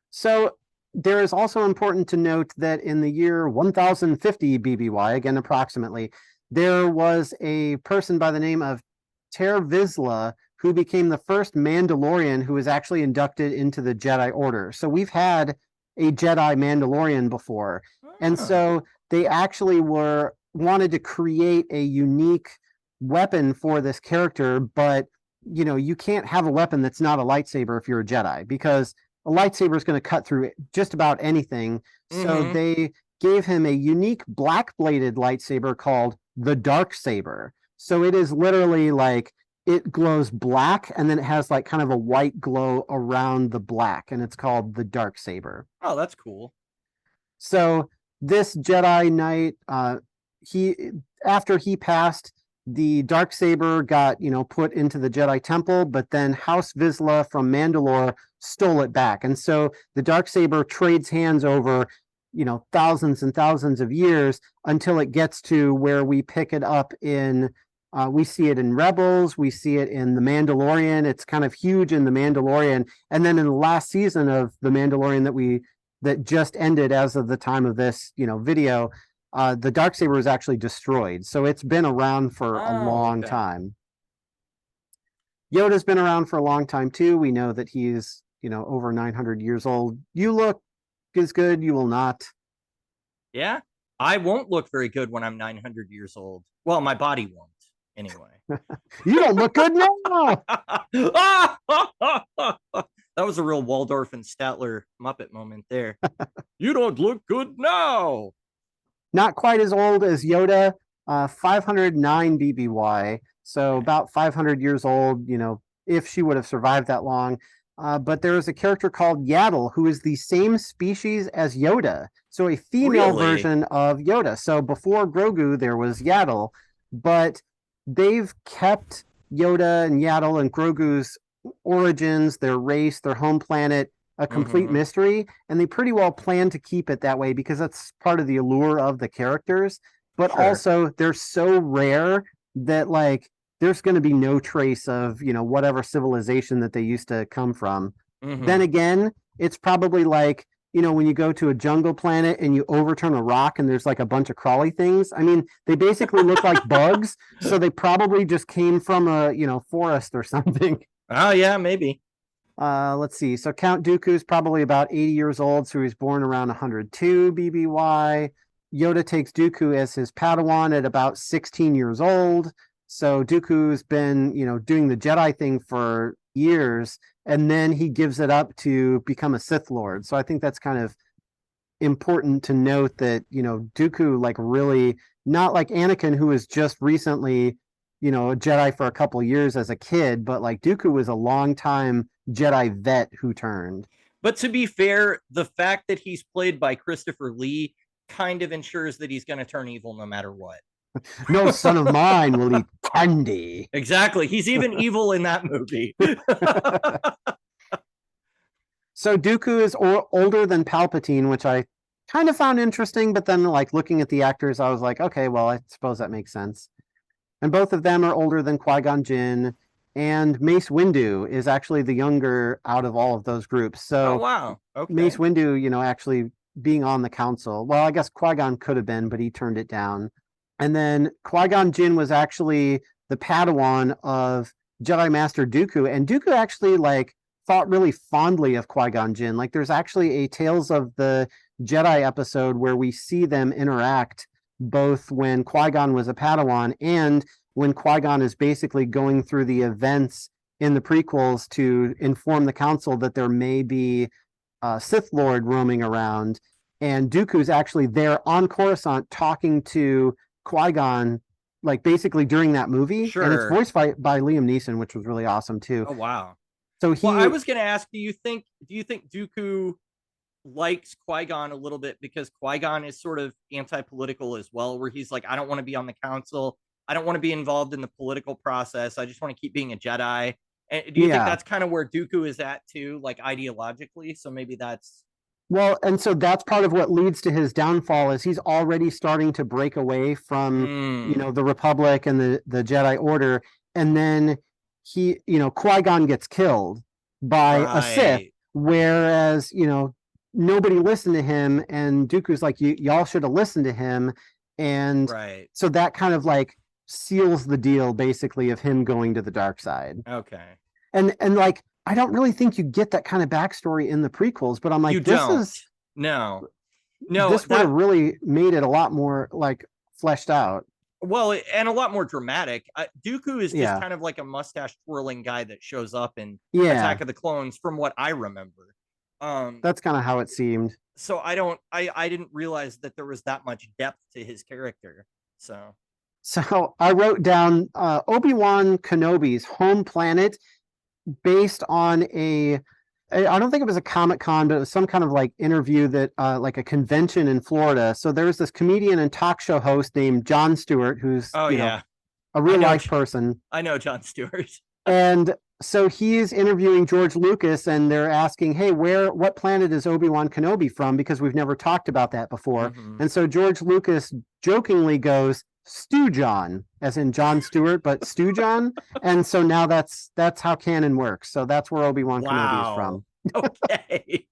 So there is also important to note that in the year 1050 BBY, again approximately, there was a person by the name of Ter Vizsla who became the first Mandalorian who was actually inducted into the Jedi Order. So we've had a Jedi Mandalorian before. And so they actually wanted to create a unique weapon for this character, but you can't have a weapon that's not a lightsaber if you're a Jedi, because a lightsaber is going to cut through just about anything. So they gave him a unique black bladed lightsaber called the Dark Saber. So it is literally like, it glows black, and then it has like kind of a white glow around the black, and it's called the Dark Saber. Oh, that's cool. So this Jedi Knight, after he passed, the Dark Saber got put into the Jedi Temple, but then House Vizsla from Mandalore stole it back, and so the Dark Saber trades hands over thousands and thousands of years until it gets to where we pick it up in. We see it in Rebels. We see it in The Mandalorian. It's kind of huge in The Mandalorian. And then in the last season of The Mandalorian that just ended as of the time of this, video, the Darksaber was actually destroyed. So it's been around for a long time. Yoda's been around for a long time too. We know that he's, over 900 years old. You look as good. You will not. Yeah. I won't look very good when I'm 900 years old. Well, my body won't. Anyway, you don't look good now. That was a real Waldorf and Statler Muppet moment there. You don't look good now. Not quite as old as Yoda, 509 BBY. So about 500 years old, if she would have survived that long. But there is a character called Yaddle who is the same species as Yoda. So a female version of Yoda. So before Grogu, there was Yaddle, but they've kept Yoda and Yaddle and Grogu's origins, their race, their home planet, a complete mystery, and they pretty well plan to keep it that way because that's part of the allure of the characters. But also, they're so rare that like there's going to be no trace of whatever civilization that they used to come from. Then again, it's probably like when you go to a jungle planet and you overturn a rock and there's like a bunch of crawly things. I mean, they basically look like bugs, so they probably just came from a forest or something. Oh yeah, maybe. Let's see. So Count Dooku is probably about 80 years old, so he's born around 102 BBY. Yoda takes Dooku as his Padawan at about 16 years old. So Dooku's been, doing the Jedi thing for years, and then he gives it up to become a Sith Lord. So I think that's kind of important to note that, Dooku, like, really, not like Anakin, who was just recently, a Jedi for a couple of years as a kid, but like Dooku was a long time Jedi vet who turned. But to be fair, the fact that he's played by Christopher Lee kind of ensures that he's going to turn evil no matter what. No son of mine will eat candy. Exactly. He's even evil in that movie. So Dooku is older than Palpatine, which I kind of found interesting, but then like looking at the actors, I was like, okay, well, I suppose that makes sense. And both of them are older than Qui-Gon Jinn, and Mace Windu is actually the younger out of all of those groups. So oh, wow. Okay. Mace Windu, actually being on the council. Well, I guess Qui-Gon could have been, but he turned it down. And then Qui-Gon Jinn was actually the Padawan of Jedi Master Dooku, and Dooku actually like thought really fondly of Qui-Gon Jinn. Like there's actually a Tales of the Jedi episode where we see them interact, both when Qui-Gon was a Padawan and when Qui-Gon is basically going through the events in the prequels to inform the council that there may be a Sith Lord roaming around. And Dooku's actually there on Coruscant talking to Qui-Gon, like basically during that movie. Sure. And it's voiced by Liam Neeson, which was really awesome too. Oh, wow. So I was going to ask, do you think Dooku likes Qui-Gon a little bit because Qui-Gon is sort of anti-political as well, where he's like, I don't want to be on the council. I don't want to be involved in the political process. I just want to keep being a Jedi. And do you think that's kind of where Dooku is at too, like ideologically? So maybe that's... Well, and so that's part of what leads to his downfall is he's already starting to break away from, the Republic and the Jedi Order. And then he, Qui-Gon gets killed by a Sith, whereas, nobody listened to him, and Dooku's like, y'all should have listened to him. And so that kind of like seals the deal basically of him going to the dark side. Okay. And like, I don't really think you get that kind of backstory in the prequels, but I'm like, no, this would have really made it a lot more like fleshed out. Well, and a lot more dramatic. Dooku is just Yeah. kind of like a mustache twirling guy that shows up in Yeah. Attack of the Clones, from what I remember. Um, That's kind of how it seemed. so I didn't realize that there was that much depth to his character. So So I wrote down Obi-Wan Kenobi's home planet based on I don't think it was a Comic-Con, but it was some kind of like interview that like a convention in Florida. So there was this comedian and talk show host named Jon Stewart, who's, oh yeah, a I real know life person. I know Jon Stewart. And so he's interviewing George Lucas, and they're asking, hey, what planet is Obi-Wan Kenobi from? Because we've never talked about that before. Mm-hmm. And so George Lucas jokingly goes, Stew John, as in Jon Stewart, but Stew John. And so now that's how canon works. So that's where Obi-Wan Kenobi is from. Okay.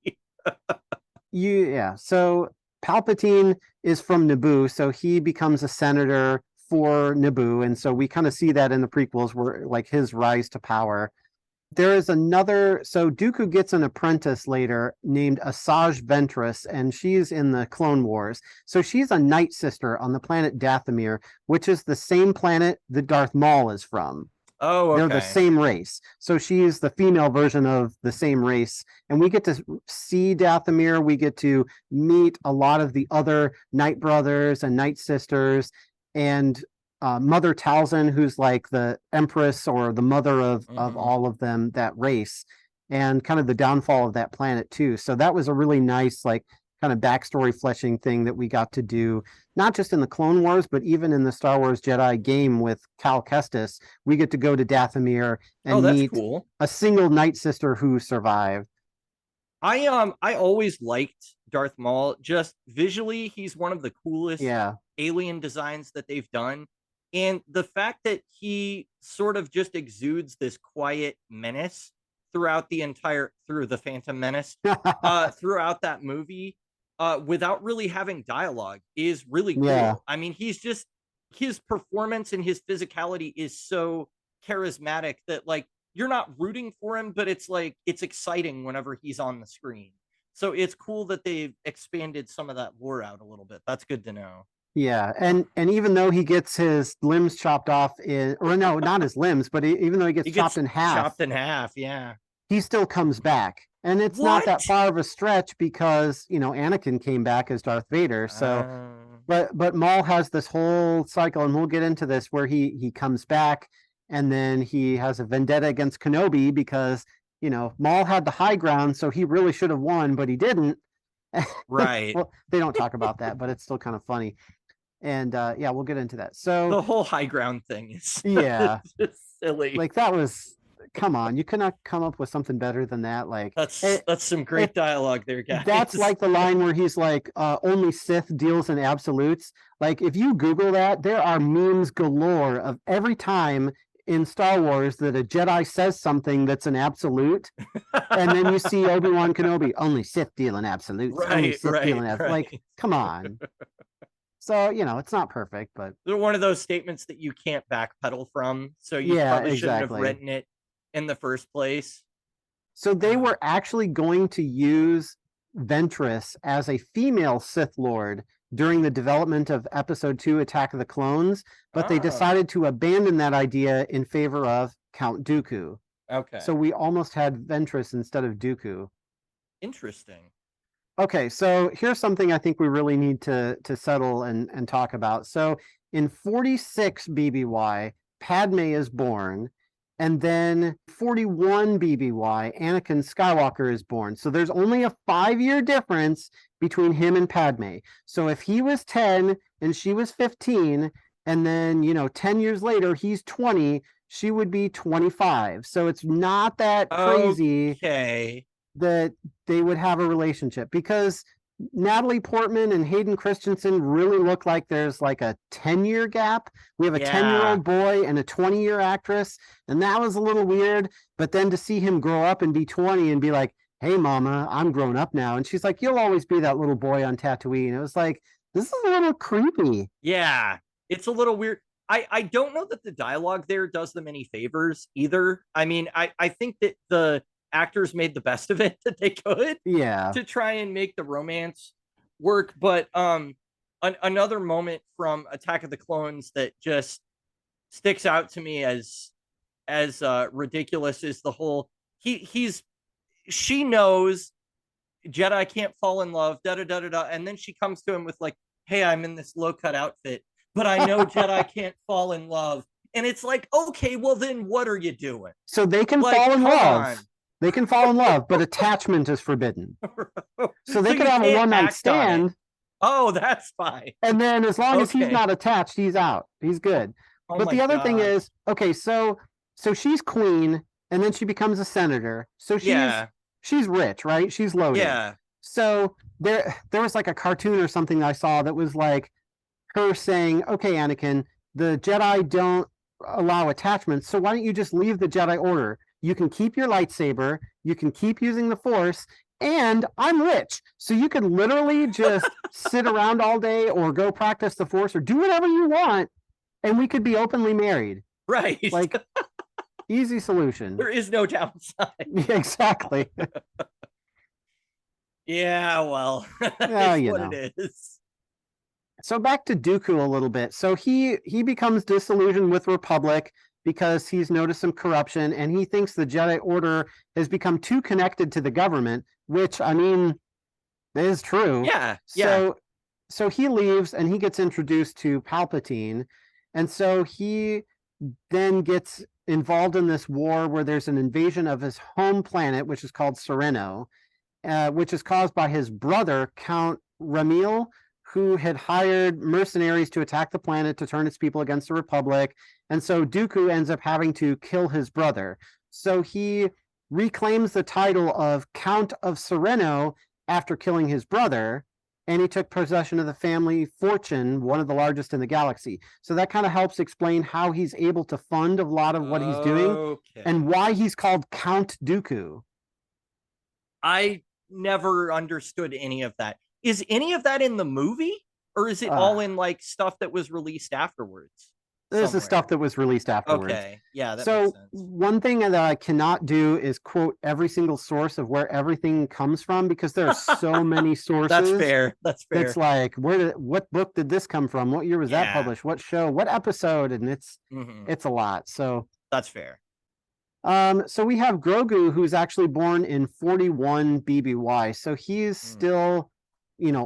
Yeah. So Palpatine is from Naboo, so he becomes a senator for Naboo, and so we kind of see that in the prequels, where like his rise to power. There is another, so Dooku gets an apprentice later named Asajj Ventress, and she's in the Clone Wars. So she's a Night Sister on the planet Dathomir, which is the same planet that Darth Maul is from. Oh, okay. They're the same race. So she's the female version of the same race. And we get to see Dathomir. We get to meet a lot of the other Night Brothers and Night Sisters. And Mother Talzin, who's like the empress or the mother of all of them, that race, and kind of the downfall of that planet too. So that was a really nice, like, kind of backstory fleshing thing that we got to do, not just in the Clone Wars, but even in the Star Wars Jedi game with Cal Kestis. We get to go to Dathomir and meet cool. a single Night Sister who survived. I always liked Darth Maul. Just visually, he's one of the coolest alien designs that they've done. And the fact that he sort of just exudes this quiet menace throughout through the Phantom Menace, throughout that movie, without really having dialogue, is really cool. Yeah. I mean, his performance and his physicality is so charismatic that, like, you're not rooting for him, but it's like, it's exciting whenever he's on the screen. So it's cool that they've expanded some of that lore out a little bit. That's good to know. Yeah, and even though he gets his limbs chopped off or no, not his limbs, but even though he gets chopped in half, yeah, he still comes back. And it's not that far of a stretch, because, Anakin came back as Darth Vader. So, but Maul has this whole cycle, and we'll get into this, where he comes back, and then he has a vendetta against Kenobi because, Maul had the high ground, so he really should have won, but he didn't. Right. Well, they don't talk about that, but it's still kind of funny. And yeah, we'll get into that. So the whole high ground thing is just silly. Like, that was, come on, you could not come up with something better than that. Like, that's some great dialogue there, guys. That's like the line where he's like, only Sith deals in absolutes. Like, if you Google that, there are memes galore of every time in Star Wars that a Jedi says something that's an absolute, and then you see Obi-Wan Kenobi, only Sith deal in absolutes. Only Sith deal in absolutes. Like, come on. So, it's not perfect, but they're one of those statements that you can't backpedal from. So you probably shouldn't have written it in the first place. So they were actually going to use Ventress as a female Sith Lord during the development of Episode 2, Attack of the Clones, but they decided to abandon that idea in favor of Count Dooku. Okay. So we almost had Ventress instead of Dooku. Interesting. Okay, so here's something I think we really need to settle and talk about. So in 46 BBY, Padme is born, and then 41 BBY, Anakin Skywalker is born. So there's only a 5-year difference between him and Padme. So if he was 10 and she was 15, and then, 10 years later, he's 20, she would be 25. So it's not that crazy that they would have a relationship, because Natalie Portman and Hayden Christensen really look like there's like a 10-year gap. We have a 10-year-old boy and a 20-year actress, and that was a little weird. But then to see him grow up and be 20 and be like, hey, mama, I'm grown up now. And she's like, you'll always be that little boy on Tatooine. It was like, this is a little creepy. Yeah, it's a little weird. I don't know that the dialogue there does them any favors either. I mean, I think that the actors made the best of it that they could, to try and make the romance work. But another moment from Attack of the Clones that just sticks out to me as ridiculous is the whole she knows Jedi can't fall in love, da da da da da, and then she comes to him with like, "Hey, I'm in this low cut outfit, but I know Jedi can't fall in love." And it's like, okay, well then what are you doing? So they can fall in love. They can fall in love, but attachment is forbidden. So they can have a one night stand. Oh, that's fine. And then as long as he's not attached, he's out. He's good. But the other thing is, okay, so she's queen, and then she becomes a senator. So she's rich, right? She's loaded. Yeah. So there was like a cartoon or something I saw that was like her saying, "Okay, Anakin, the Jedi don't allow attachments, so why don't you just leave the Jedi Order? You can keep your lightsaber, you can keep using the Force, and I'm rich, so you could literally just sit around all day or go practice the Force or do whatever you want, and we could be openly married." Right. Like, easy solution. There is no downside. Exactly. Yeah, well, it's what it is. So back to Dooku a little bit. So he becomes disillusioned with Republic because he's noticed some corruption, and he thinks the Jedi Order has become too connected to the government, which, I mean, is true. Yeah. So he leaves, and he gets introduced to Palpatine, and so he then gets involved in this war where there's an invasion of his home planet, which is called Sereno, which is caused by his brother, Count Ramil, who had hired mercenaries to attack the planet to turn its people against the Republic. And so Dooku ends up having to kill his brother. So he reclaims the title of Count of Sereno after killing his brother, and he took possession of the family fortune, one of the largest in the galaxy. So that kind of helps explain how he's able to fund a lot of what he's doing and why he's called Count Dooku. I never understood any of that. Is any of that in the movie, or is it all in like stuff that was released afterwards? This is stuff that was released afterwards. Okay, yeah, that so makes sense. One thing that I cannot do is quote every single source of where everything comes from, because there are so many sources. That's fair. It's like, what book did this come from? What year was that published? What show? What episode? And it's a lot. So that's fair. So we have Grogu, who's actually born in 41 BBY. So he's still,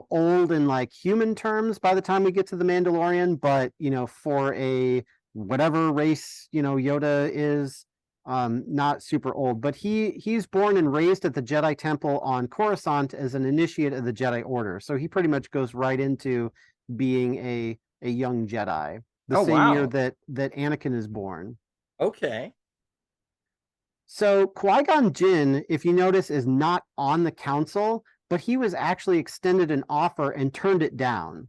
old in like human terms by the time we get to the Mandalorian, but for a whatever race Yoda is, not super old. But he's born and raised at the Jedi Temple on Coruscant as an initiate of the Jedi Order. So he pretty much goes right into being a young Jedi the same year that Anakin is born. Okay. So Qui-Gon Jinn, if you notice, is not on the council, but he was actually extended an offer and turned it down.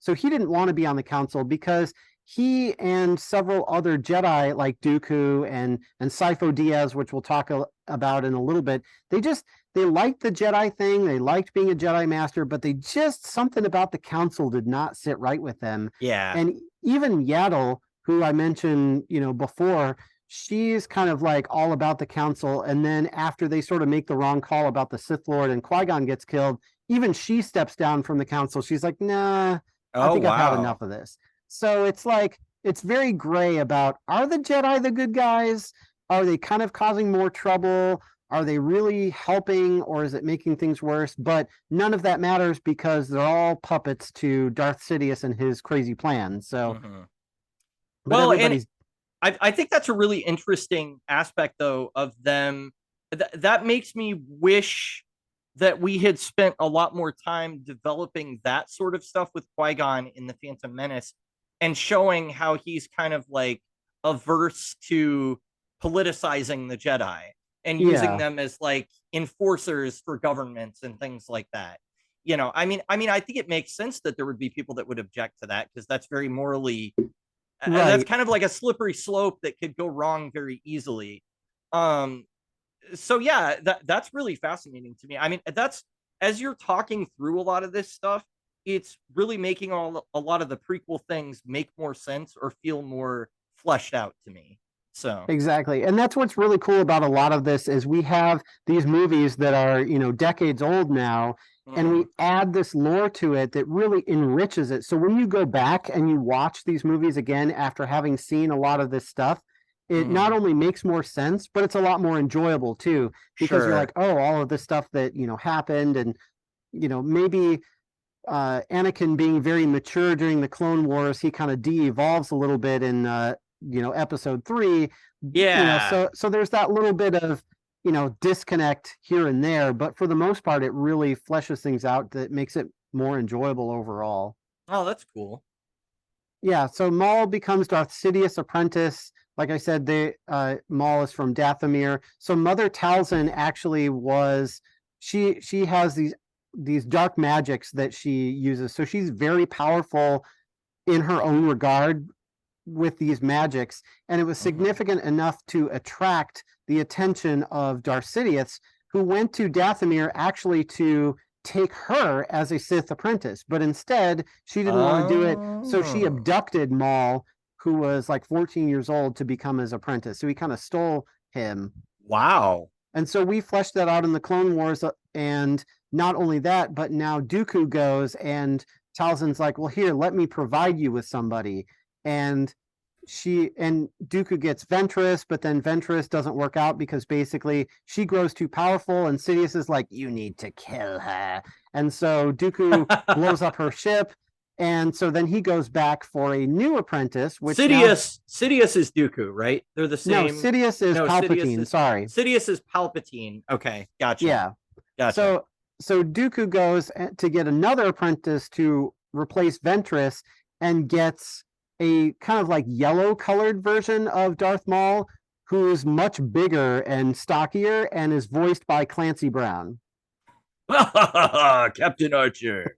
So he didn't want to be on the council because he and several other Jedi like Dooku and Sifo Dyas, which we'll talk about in a little bit, they liked the Jedi thing, they liked being a Jedi Master, but they just, something about the council did not sit right with them. Yeah. And even Yaddle, who I mentioned, before, she's kind of like all about the council, and then after they sort of make the wrong call about the Sith Lord and Qui-Gon gets killed, even she steps down from the council. She's like, nah, I think I've had enough of this. So it's like, it's very gray about, are the Jedi the good guys? Are they kind of causing more trouble? Are they really helping, or is it making things worse? But none of that matters because they're all puppets to Darth Sidious and his crazy plan. So, well, and I think that's a really interesting aspect, though, of them. That makes me wish that we had spent a lot more time developing that sort of stuff with Qui-Gon in the Phantom Menace and showing how he's kind of like averse to politicizing the Jedi and using them as like enforcers for governments and things like that. I mean, I think it makes sense that there would be people that would object to that because that's very morally. Right. That's kind of like a slippery slope that could go wrong very easily. So yeah, that's really fascinating to me. I mean, that's, as you're talking through a lot of this stuff, it's really making a lot of the prequel things make more sense or feel more fleshed out to me. So exactly. And that's what's really cool about a lot of this is we have these movies that are, decades old now, and we add this lore to it that really enriches it. So when you go back and you watch these movies again after having seen a lot of this stuff, it not only makes more sense, but it's a lot more enjoyable too, because you're like, oh, all of this stuff that, happened, and, maybe Anakin being very mature during the Clone Wars, he kind of de-evolves a little bit in, episode 3. Yeah. So there's that little bit of, disconnect here and there, but for the most part, it really fleshes things out that makes it more enjoyable overall. Oh, that's cool. Yeah, so Maul becomes Darth Sidious' apprentice. Like I said, Maul is from Dathomir. So Mother Talzin actually she has these dark magics that she uses. So she's very powerful in her own regard with these magics, and it was significant enough to attract the attention of Darth Sidious, who went to Dathomir actually to take her as a Sith apprentice, but instead she didn't want to do it, so she abducted Maul, who was like 14 years old, to become his apprentice. So he kind of stole him. Wow. And so we fleshed that out in the Clone Wars, and not only that, but now Dooku goes, and Talzin's like, well, here, let me provide you with somebody. And Dooku gets Ventress, but then Ventress doesn't work out because basically she grows too powerful, and Sidious is like, you need to kill her. And so Dooku blows up her ship, and so then he goes back for a new apprentice, which Sidious is Dooku, right? They're the same. No, Sidious is Palpatine. Sorry. Sidious is Palpatine. Okay, gotcha. Yeah. Gotcha. So Dooku goes to get another apprentice to replace Ventress, and gets a kind of like yellow colored version of Darth Maul, who's much bigger and stockier and is voiced by Clancy Brown. Captain Archer.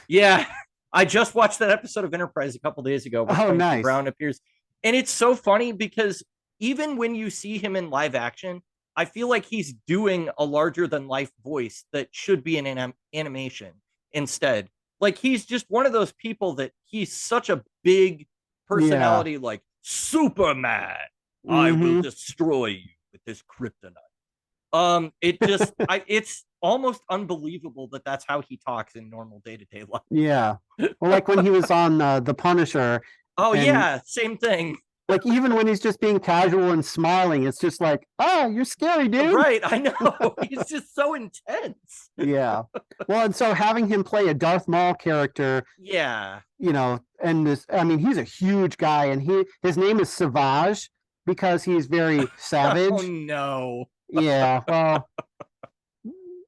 Yeah, I just watched that episode of Enterprise a couple days ago where Clancy nice. Brown appears, and it's so funny because even when you see him in live action, I feel like he's doing a larger than life voice that should be in animation instead. Like, he's just one of those people that he's such a big personality, like, Superman, I will destroy you with this kryptonite. It just, it's almost unbelievable that that's how he talks in normal day-to-day life. Yeah. Well, like when he was on The Punisher. Oh, yeah, same thing. Like, even when he's just being casual and smiling, it's just like, oh, you're scary, dude. Right, I know. He's just so intense. Yeah. Well, and so having him play a Darth Maul character. Yeah. And he's a huge guy, and his name is Savage because he's very savage. Oh, no. Yeah. Well,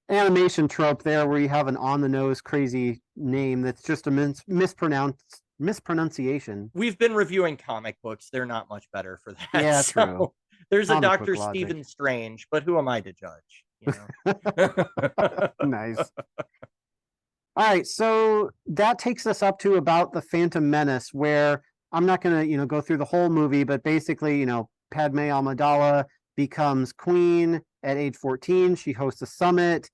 animation trope there where you have an on-the-nose crazy name that's just a mispronunciation. We've been reviewing comic books. They're not much better for that. Yeah, true. There's a Dr. Stephen Strange, but who am I to judge? Nice. All right, so that takes us up to about the Phantom Menace, where I'm not going to, go through the whole movie, but basically, Padme Amidala becomes queen at age 14. She hosts a summit,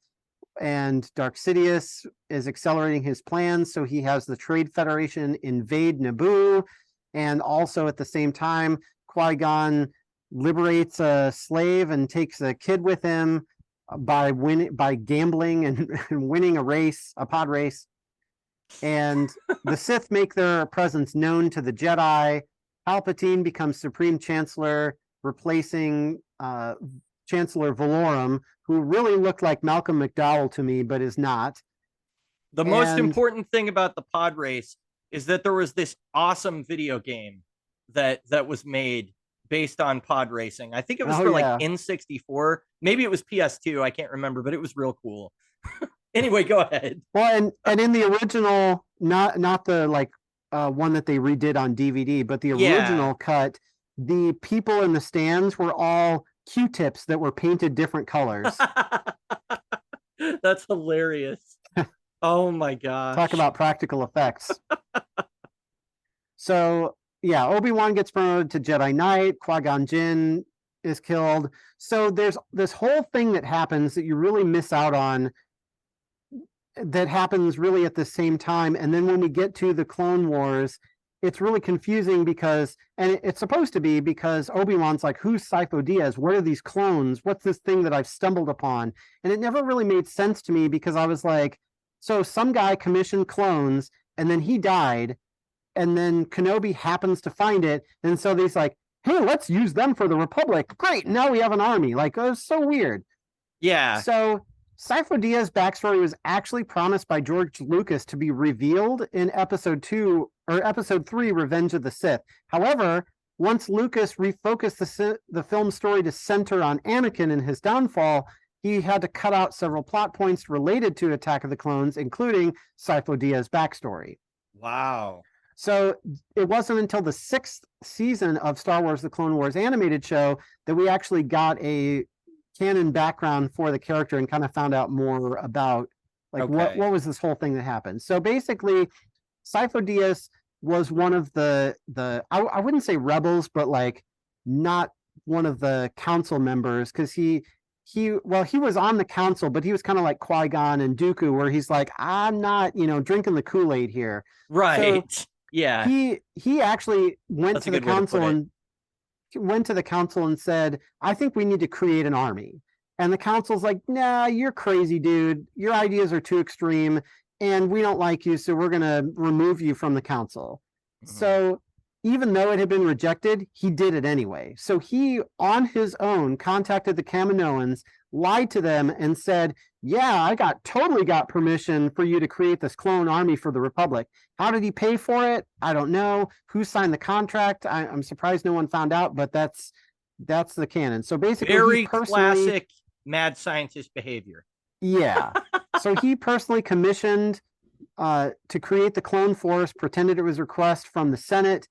and Darth Sidious is accelerating his plans, so he has the Trade Federation invade Naboo, and also at the same time, Qui-Gon liberates a slave and takes a kid with him by gambling and winning a pod race. And the Sith make their presence known to the Jedi. Palpatine becomes Supreme Chancellor, replacing Chancellor Valorum, who really looked like Malcolm McDowell to me, but is not. The most important thing about the pod race is that there was this awesome video game that was made based on pod racing. I think it was N64. Maybe it was PS2. I can't remember, but it was real cool. Anyway, go ahead. Well, and in the original, not the one that they redid on DVD, but the original cut, the people in the stands were all Q-tips that were painted different colors. That's hilarious. Oh my gosh. Talk about practical effects. So, yeah, Obi-Wan gets promoted to Jedi Knight. Qui-Gon Jinn is killed. So there's this whole thing that happens that you really miss out on, that happens really at the same time. And then when we get to the Clone Wars, it's really confusing because, and it's supposed to be because Obi-Wan's like, who's Sifo Dyas? What are these clones? What's this thing that I've stumbled upon? And it never really made sense to me because I was like, so some guy commissioned clones and then he died, and then Kenobi happens to find it. And so he's like, hey, let's use them for the Republic. Great. Now we have an army. Like, it was so weird. Yeah. So Sifo Dyas' backstory was actually promised by George Lucas to be revealed in episode 2 or episode 3, Revenge of the Sith. However, once Lucas refocused the film story to center on Anakin and his downfall, he had to cut out several plot points related to Attack of the Clones, including Sifo Dyas' backstory. Wow. So it wasn't until the 6th season of Star Wars: The Clone Wars animated show that we actually got a canon background for the character and kind of found out more about like what was this whole thing that happened. So basically, Sifo Dyas was one of the I wouldn't say rebels, but like not one of the council members, because he was on the council, but he was kind of like Qui-Gon and Dooku, where he's like, I'm not, drinking the Kool-Aid here. Right. So yeah. He actually went to the council and said, I think we need to create an army. And the council's like, nah, you're crazy, dude. Your ideas are too extreme and we don't like you, so we're going to remove you from the council. Mm-hmm. So even though it had been rejected, he did it anyway. So he, on his own, contacted the Kaminoans, lied to them, and said, yeah, I totally got permission for you to create this clone army for the Republic. How did he pay for it? I don't know. Who signed the contract? I'm surprised no one found out, but that's the canon. So basically, very classic mad scientist behavior. Yeah. So he personally commissioned to create the clone force, pretended it was a request from the Senate.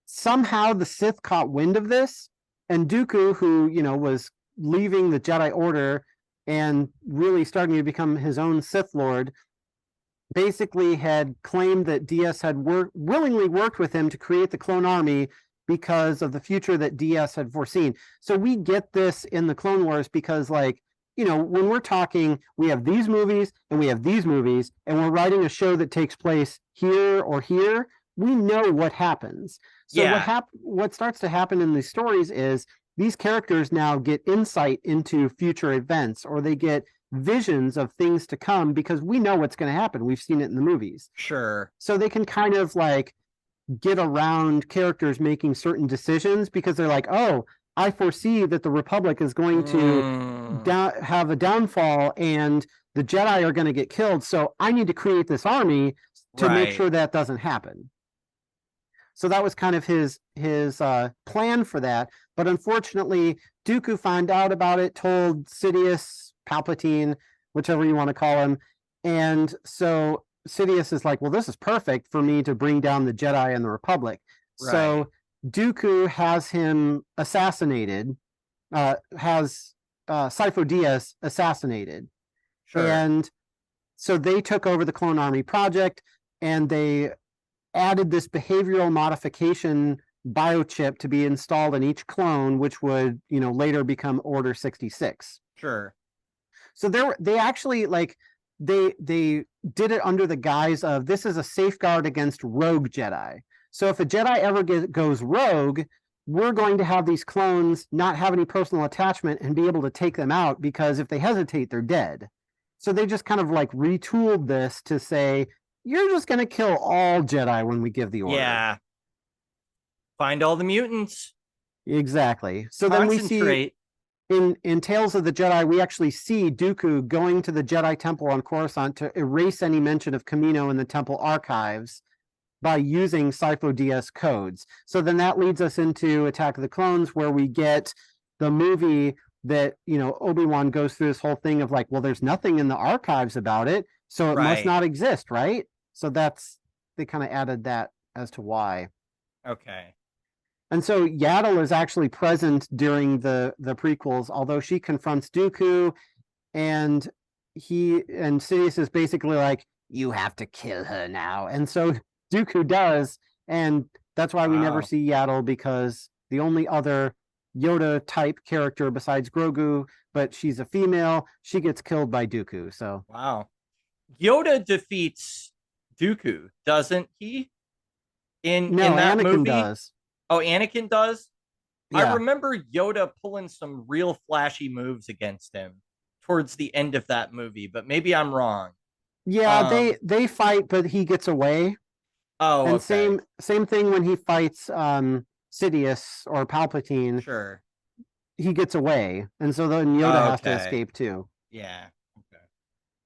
Somehow the Sith caught wind of this, and Dooku, who was leaving the Jedi Order and really starting to become his own Sith Lord, basically had claimed that Dyas had willingly worked with him to create the clone army because of the future that Dyas had foreseen. So we get this in the Clone Wars because, when we're talking, we have these movies and we have these movies, and we're writing a show that takes place here or here, we know what happens. So what starts to happen in these stories is these characters now get insight into future events, or they get visions of things to come because we know what's going to happen. We've seen it in the movies. Sure. So they can kind of like get around characters making certain decisions because they're like, oh, I foresee that the Republic is going to have a downfall and the Jedi are going to get killed. So I need to create this army to make sure that doesn't happen. So that was kind of his plan for that. But unfortunately, Dooku found out about it, told Sidious, Palpatine, whichever you want to call him. And so Sidious is like, well, this is perfect for me to bring down the Jedi and the Republic. Right. So Dooku has him assassinated, has Sifo Dyas assassinated. Sure. And so they took over the Clone Army project, and they added this behavioral modification biochip to be installed in each clone, which would, later become Order 66. Sure. So they actually they did it under the guise of, this is a safeguard against rogue Jedi. So if a Jedi ever goes rogue, we're going to have these clones not have any personal attachment and be able to take them out, because if they hesitate, they're dead. So they just kind of retooled this to say, you're just going to kill all Jedi when we give the order. Yeah. Find all the mutants. Exactly. So then we see in Tales of the Jedi, we actually see Dooku going to the Jedi Temple on Coruscant to erase any mention of Kamino in the temple archives by using Sifo Dyas codes. So then that leads us into Attack of the Clones, where we get the movie that, Obi-Wan goes through this whole thing of well, there's nothing in the archives about it, so it must not exist, right? So they kind of added that as to why. Okay. And so Yaddle is actually present during the prequels, although she confronts Dooku, and Sidious is basically like, you have to kill her now. And so Dooku does, and that's why we never see Yaddle, because the only other Yoda-type character besides Grogu, but she's a female, she gets killed by Dooku. So Yoda defeats Dooku, doesn't he? in that Anakin movie. does. Oh, Anakin does. I Yeah. remember Yoda pulling some real flashy moves against him towards the end of that movie, but maybe I'm wrong. Yeah, they fight, but he gets away. Oh, And okay. same thing when he fights Sidious or Palpatine. Sure. He gets away, and so then Yoda has to Okay. escape too. Yeah.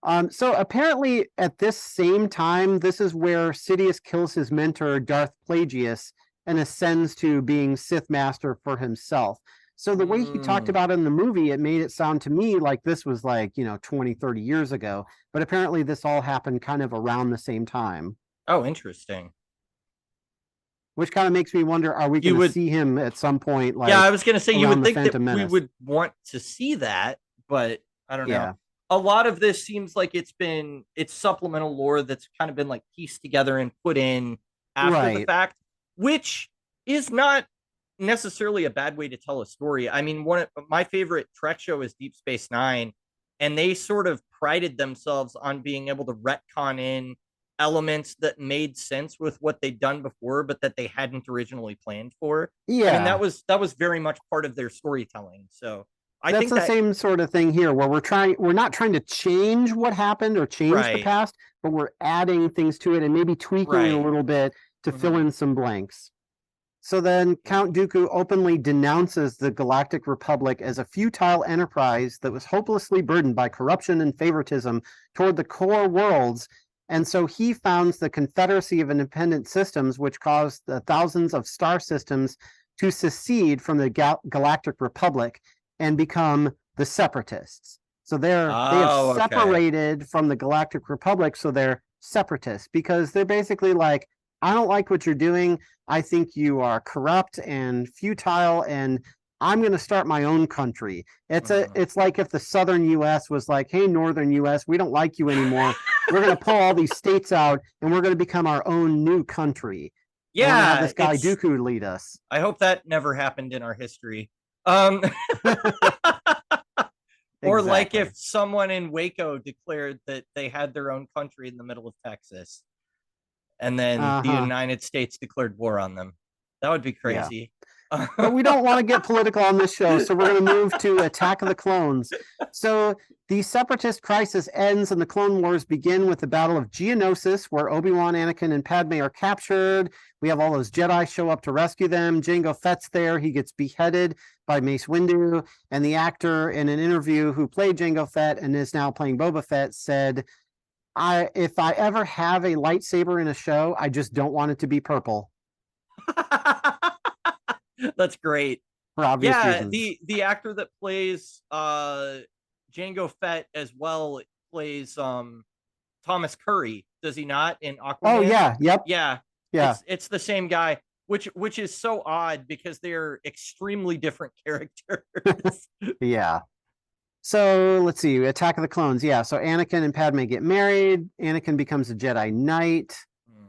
Okay. So apparently at this same time, this is where Sidious kills his mentor, Darth Plagueis, and ascends to being Sith Master for himself. So the way he talked about it in the movie, it made it sound to me like this was like, 20, 30 years ago. But apparently this all happened kind of around the same time. Oh, interesting. Which kind of makes me wonder, are we going to see him at some point? Yeah, Like, I was going to say, you around would the think that Phantom we Menace? would want to see that, but I don't know. Yeah. A lot of this seems like it's supplemental lore that's kind of been like pieced together and put in after the Right. fact, which is not necessarily a bad way to tell a story. I mean, one of my favorite Trek show is Deep Space Nine, and they sort of prided themselves on being able to retcon in elements that made sense with what they'd done before, but that they hadn't originally planned for. Yeah. I mean, that was very much part of their storytelling. So I That's think the same sort of thing here, where we're not trying to change what happened or change the past, but we're adding things to it and maybe tweaking it a little bit to fill in some blanks. So then Count Dooku openly denounces the Galactic Republic as a futile enterprise that was hopelessly burdened by corruption and favoritism toward the core worlds. And so he founds the Confederacy of Independent Systems, which caused the thousands of star systems to secede from the Galactic Republic and become the Separatists. So they have separated from the Galactic Republic, so they're separatists because they're basically like, I don't like what you're doing. I think you are corrupt and futile, and I'm going to start my own country. It's like if the Southern U.S. was like, hey, Northern U.S., we don't like you anymore. We're going to pull all these states out, and we're going to become our own new country. Yeah, and we're going to have this guy Dooku lead us. I hope that never happened in our history. Or like if someone in Waco declared that they had their own country in the middle of Texas, and then the United States declared war on them. That would be crazy. Yeah. But we don't want to get political on this show, so we're going to move to Attack of the Clones. So the Separatist crisis ends and the Clone Wars begin with the Battle of Geonosis, where Obi-Wan, Anakin, and Padme are captured. We have all those Jedi show up to rescue them. Jango Fett's there. He gets beheaded by Mace Windu. And the actor in an interview who played Jango Fett and is now playing Boba Fett said, if I ever have a lightsaber in a show, I just don't want it to be purple. That's great. For obvious reasons. The actor that plays Jango Fett as well plays Thomas Curry, does he not, in Aquaman? Oh yeah, yep. Yeah. It's the same guy, which is so odd because they're extremely different characters. Yeah. So let's see, Attack of the Clones. Yeah, so Anakin and Padme get married. Anakin becomes a Jedi Knight.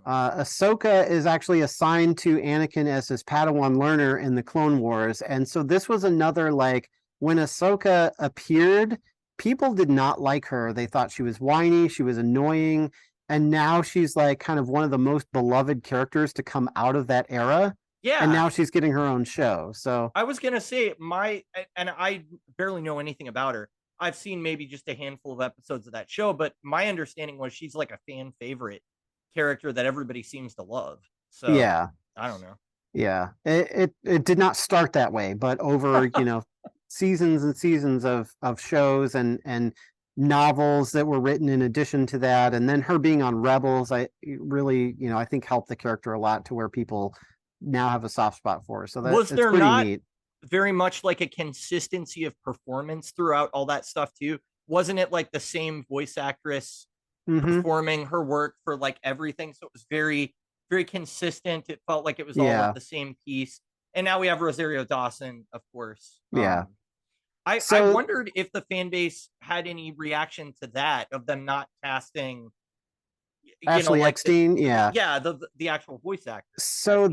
Ahsoka is actually assigned to Anakin as his Padawan learner in the Clone Wars. And so this was another, like, when Ahsoka appeared, people did not like her. They thought she was whiny, she was annoying. And now she's like kind of one of the most beloved characters to come out of that era. Yeah. And now she's getting her own show. So I was going to say and I barely know anything about her. I've seen maybe just a handful of episodes of that show, but my understanding was she's like a fan favorite character that everybody seems to love. So yeah, I don't know. Yeah, it did not start that way, but over, seasons and seasons of shows and novels that were written in addition to that. And then her being on Rebels, I think helped the character a lot to where people now have a soft spot for her. So that's pretty neat. Very much like a consistency of performance throughout all that stuff too? Wasn't it like the same voice actress performing her work for like everything? So it was very, very consistent. It felt like it was all of the same piece. And now we have Rosario Dawson, of course. Yeah. I wondered if the fan base had any reaction to that, of them not casting Ashley Eckstein, the actual voice actor. So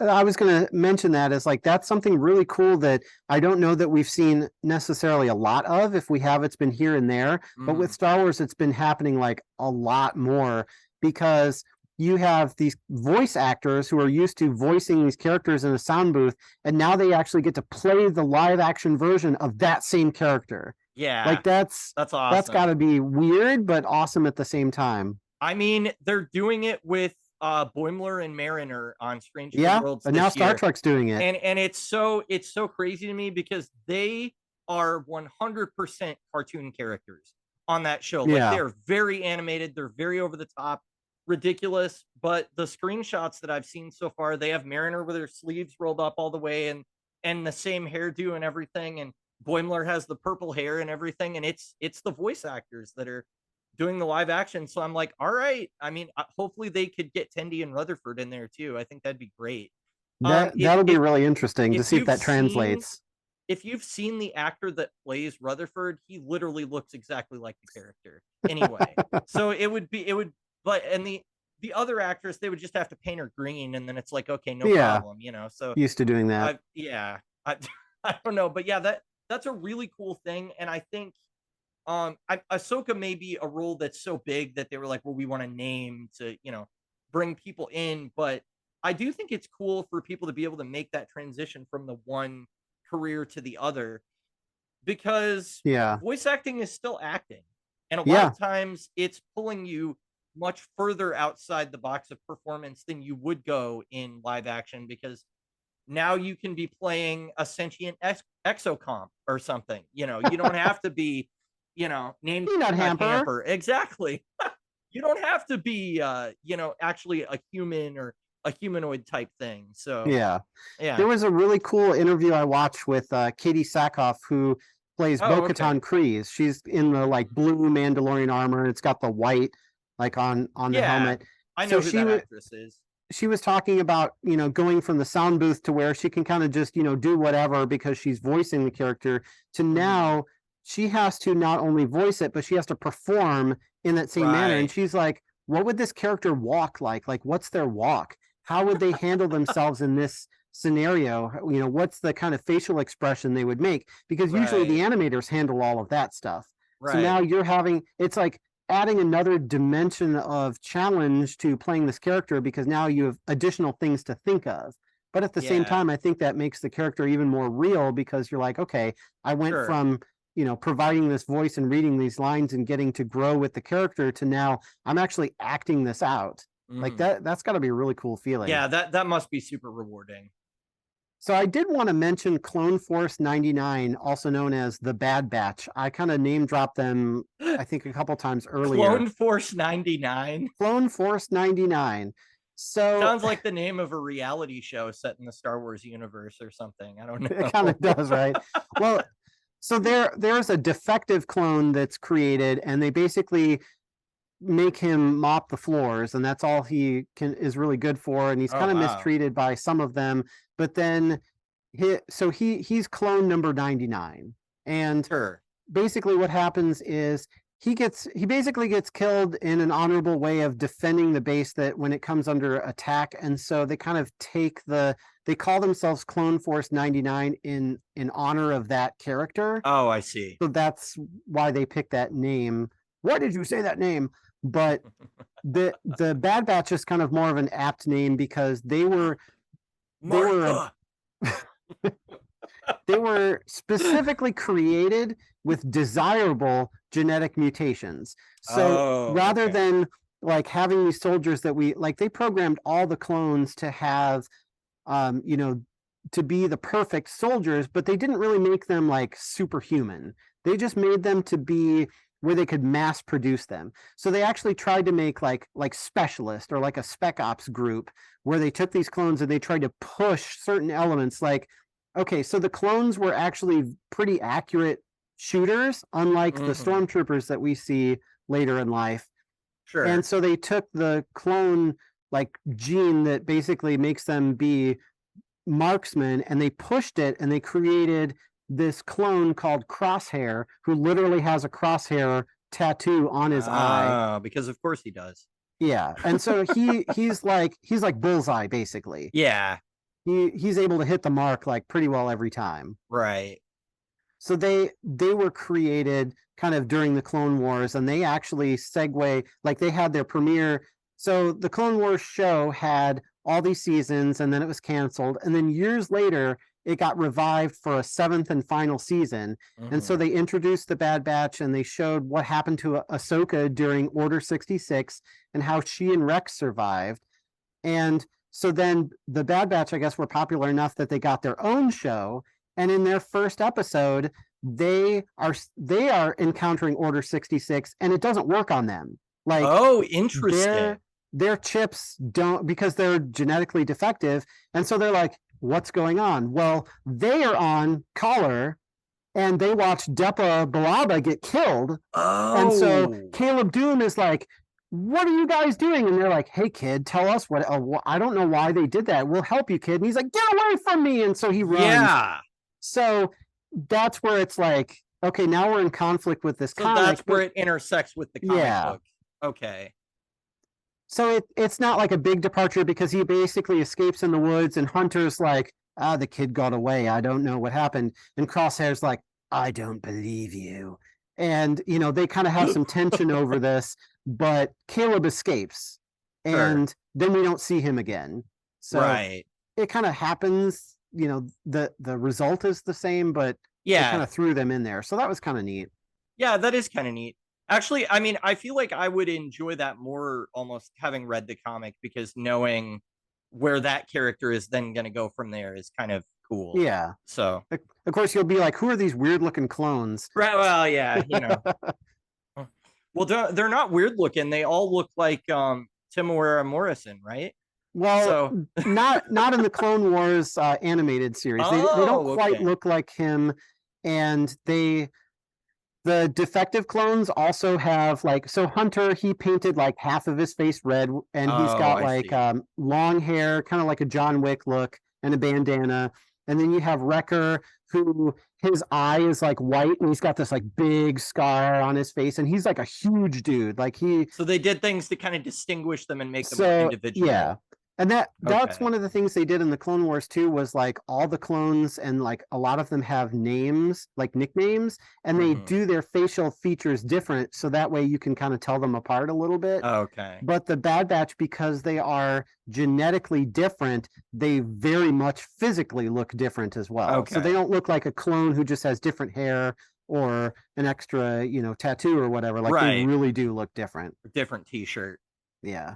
I was going to mention that as like, that's something really cool that I don't know that we've seen necessarily a lot of. If we have, it's been here and there, but with Star Wars, it's been happening like a lot more, because you have these voice actors who are used to voicing these characters in a sound booth, and now they actually get to play the live action version of that same character. Yeah. Like that's awesome. That's got to be weird, but awesome at the same time. I mean, they're doing it with Boimler and Mariner on Strange New Worlds and now Star Trek's doing it. And it's so crazy to me because they are 100% cartoon characters on that show. Like they're very animated, they're very over the top, ridiculous, but the screenshots that I've seen so far, they have Mariner with her sleeves rolled up all the way and the same hairdo and everything, and Boimler has the purple hair and everything, and it's the voice actors that are doing the live action. So I'm like, all right. I mean, hopefully they could get Tendi and Rutherford in there too. I think that'd be great. That'll be really interesting to see if that translates. If you've seen the actor that plays Rutherford, he literally looks exactly like the character anyway. So but the other actress, they would just have to paint her green, and then it's like, okay, no problem, you know. So used to doing that. I don't know, but yeah, that's a really cool thing, and I think Ahsoka may be a role that's so big that they were like, well, we want a name to, you know, bring people in, but I do think it's cool for people to be able to make that transition from the one career to the other, because voice acting is still acting, and a lot of times it's pulling you much further outside the box of performance than you would go in live action, because now you can be playing a sentient exocomp or something, you know. You don't have to be, you know, named Peanut Hamper. Exactly. You don't have to be you know, actually a human or a humanoid type thing. So there was a really cool interview I watched with Katie Sackhoff, who plays Bo-Katan Kryze. She's in the like blue Mandalorian armor, and it's got the white like on the helmet. I know who that actress is. She was talking about, you know, going from the sound booth to where she can kind of just, you know, do whatever because she's voicing the character, to now she has to not only voice it, but she has to perform in that same manner. And she's like, what would this character walk like? Like, what's their walk? How would they handle themselves in this scenario? You know, what's the kind of facial expression they would make? Because usually the animators handle all of that stuff. So now you're having, it's like adding another dimension of challenge to playing this character, because now you have additional things to think of. But at the same time, I think that makes the character even more real, because you're like, okay, I went from, you know, providing this voice and reading these lines and getting to grow with the character to now I'm actually acting this out. Like that's got to be a really cool feeling. Yeah, that must be super rewarding. So I did want to mention Clone Force 99, also known as the Bad Batch. I kind of name dropped them, I think, a couple times earlier. Clone Force 99? Clone Force 99. So sounds like the name of a reality show set in the Star Wars universe or something. I don't know. It kind of does, right? Well, so there's a defective clone that's created, and they basically make him mop the floors, and that's all he is really good for, and he's kind of mistreated by some of them. But then he's clone number 99, and basically what happens is he basically gets killed in an honorable way of defending the base that when it comes under attack. And so they kind of they call themselves Clone Force 99 in honor of that character. Oh, I see. So that's why they picked that name. Why did you say that name? But the Bad Batch is kind of more of an apt name, because they were specifically created with desirable genetic mutations. So rather than like having these soldiers that they programmed all the clones to have, you know, to be the perfect soldiers, but they didn't really make them like superhuman. They just made them to be where they could mass produce them. So they actually tried to make like specialist or like a spec ops group, where they took these clones and they tried to push certain elements. Like, okay, so the clones were actually pretty accurate shooters, unlike the stormtroopers that we see later in life. And so they took the clone like gene that basically makes them be marksmen, and they pushed it, and they created this clone called Crosshair, who literally has a crosshair tattoo on his eye. Because of course he does. Yeah. And so he's like Bullseye, basically. Yeah. He's able to hit the mark like pretty well every time. Right. So they were created kind of during the Clone Wars, and they actually segue, like they had their premiere So the Clone Wars show had all these seasons, and then it was canceled. And then years later, it got revived for a 7th and final season. And so they introduced the Bad Batch, and they showed what happened to Ahsoka during Order 66 and how she and Rex survived. And so then the Bad Batch, I guess, were popular enough that they got their own show. And in their first episode, they are encountering Order 66, and it doesn't work on them. Like, oh, interesting. Their chips don't, because they're genetically defective, and so they're like, what's going on? Well, they are on collar, and they watch Depa Billaba get killed. Oh. And so Caleb Doom is like, what are you guys doing? And they're like, hey, kid, tell us what. I don't know why they did that. We'll help you, kid. And he's like, get away from me. And so he runs. Yeah. So that's where it's like, okay, now we're in conflict with this comic. That's where it intersects with the comic book. Okay. So it's not like a big departure, because he basically escapes in the woods, and Hunter's like, the kid got away. I don't know what happened. And Crosshair's like, I don't believe you. And, they kind of have some tension over this, but Caleb escapes, and then we don't see him again. So it kind of happens, the result is the same, but it kind of threw them in there. So that was kind of neat. Yeah, that is kind of neat. Actually, I mean, I feel like I would enjoy that more, almost having read the comic, because knowing where that character is then going to go from there is kind of cool. Yeah. So, of course, you'll be like, who are these weird looking clones? Right. Well, yeah, Well, they're not weird looking. They all look like Temuera Morrison, right? Well, not in the Clone Wars animated series. They don't quite look like him, and the defective clones also have so Hunter, he painted like half of his face red, and he's got long hair, kind of like a John Wick look, and a bandana. And then you have Wrecker, who his eye is like white, and he's got this like big scar on his face, and he's like a huge dude. So they did things to kind of distinguish them and make them more individual. Yeah. And that's one of the things they did in the Clone Wars too, was like all the clones, and like a lot of them have names, like nicknames, and they do their facial features different, so that way you can kind of tell them apart a little bit. Okay. But the Bad Batch, because they are genetically different, they very much physically look different as well. Okay. So they don't look like a clone who just has different hair or an extra, tattoo or whatever. They really do look different. Different t-shirt. Yeah.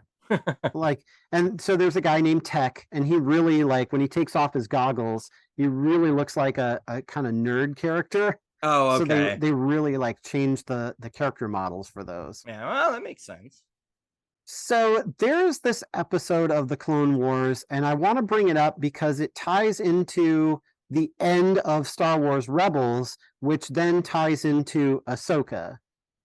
And so there's a guy named Tech, and he really, when he takes off his goggles, he really looks like a kind of nerd character. Oh, okay. So they really changed the character models for those. Yeah, well, that makes sense. So there's this episode of the Clone Wars, and I want to bring it up because it ties into the end of Star Wars Rebels, which then ties into Ahsoka.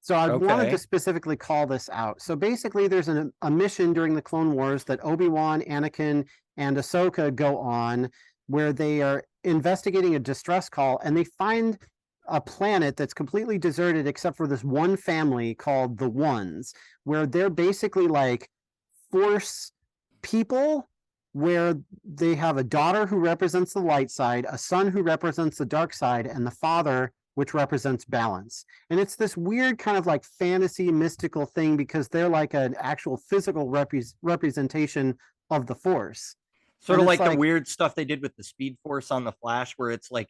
So I wanted to specifically call this out. So basically, there's a mission during the Clone Wars that Obi-Wan, Anakin, and Ahsoka go on, where they are investigating a distress call, and they find a planet that's completely deserted except for this one family called the Ones, where they're basically like Force people, where they have a daughter who represents the light side, a son who represents the dark side, and the father, which represents balance. And it's this weird kind of fantasy mystical thing, because they're like an actual physical representation of the Force. Sort of like the weird stuff they did with the Speed Force on the Flash, where it's like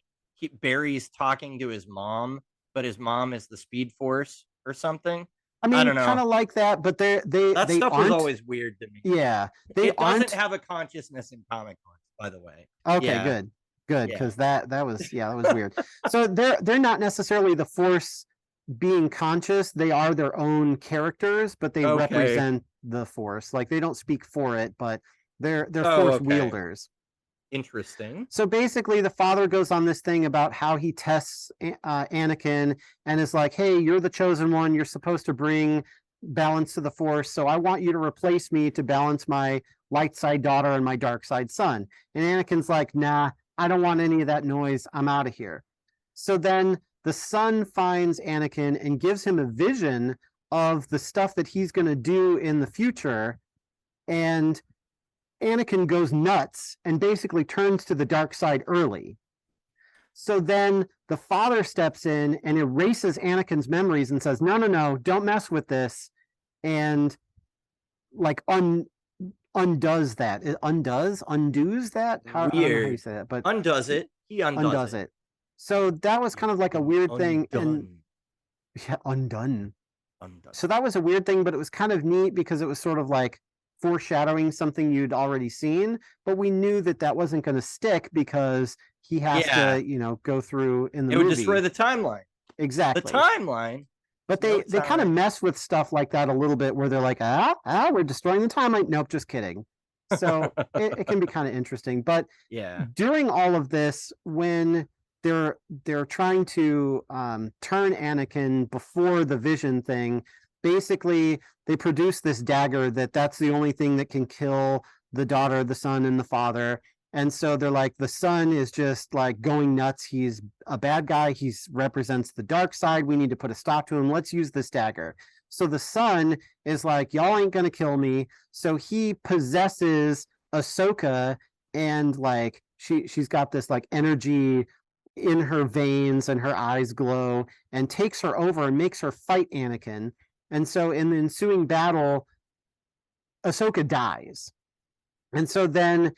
Barry's talking to his mom, but his mom is the Speed Force or something. I mean, kind of like that, but that stuff was always weird to me. Yeah, it doesn't have a consciousness in comic books, by the way. Okay, good, because that was weird. So they're not necessarily the Force being conscious. They are their own characters, but they represent the Force. They don't speak for it, but they're Force wielders. Interesting. So basically, the father goes on this thing about how he tests Anakin, and is like, hey, you're the chosen one. You're supposed to bring balance to the Force, so I want you to replace me to balance my light side daughter and my dark side son. And Anakin's like, nah, I don't want any of that noise. I'm out of here. So then the son finds Anakin and gives him a vision of the stuff that he's going to do in the future. And Anakin goes nuts and basically turns to the dark side early. So then the father steps in and erases Anakin's memories and says, no, don't mess with this. And like undoes that. It undoes that. How, I don't know how you Weird. say that, but Undoes it. He undoes it. So that was kind of like a weird thing. And Undone. yeah, undone. Undone. So that was a weird thing, but it was kind of neat because it was sort of like foreshadowing something you'd already seen, but we knew that that wasn't going to stick because he has to, you know, go through in the it movie. would destroy the timeline. Exactly. The timeline. But they kind of mess with stuff like that a little bit where they're like, we're destroying the timeline. Nope, just kidding. So it can be kind of interesting. But yeah, during all of this, when they're trying to turn Anakin before the vision thing, basically they produce this dagger that's the only thing that can kill the daughter, the son, and the father. And so they're like, the son is just like going nuts. He's a bad guy. He represents the dark side. We need to put a stop to him. Let's use this dagger. So the son is like, y'all ain't gonna kill me. So he possesses Ahsoka, and like she's got this like energy in her veins and her eyes glow, and takes her over and makes her fight Anakin. And so in the ensuing battle, Ahsoka dies. And so then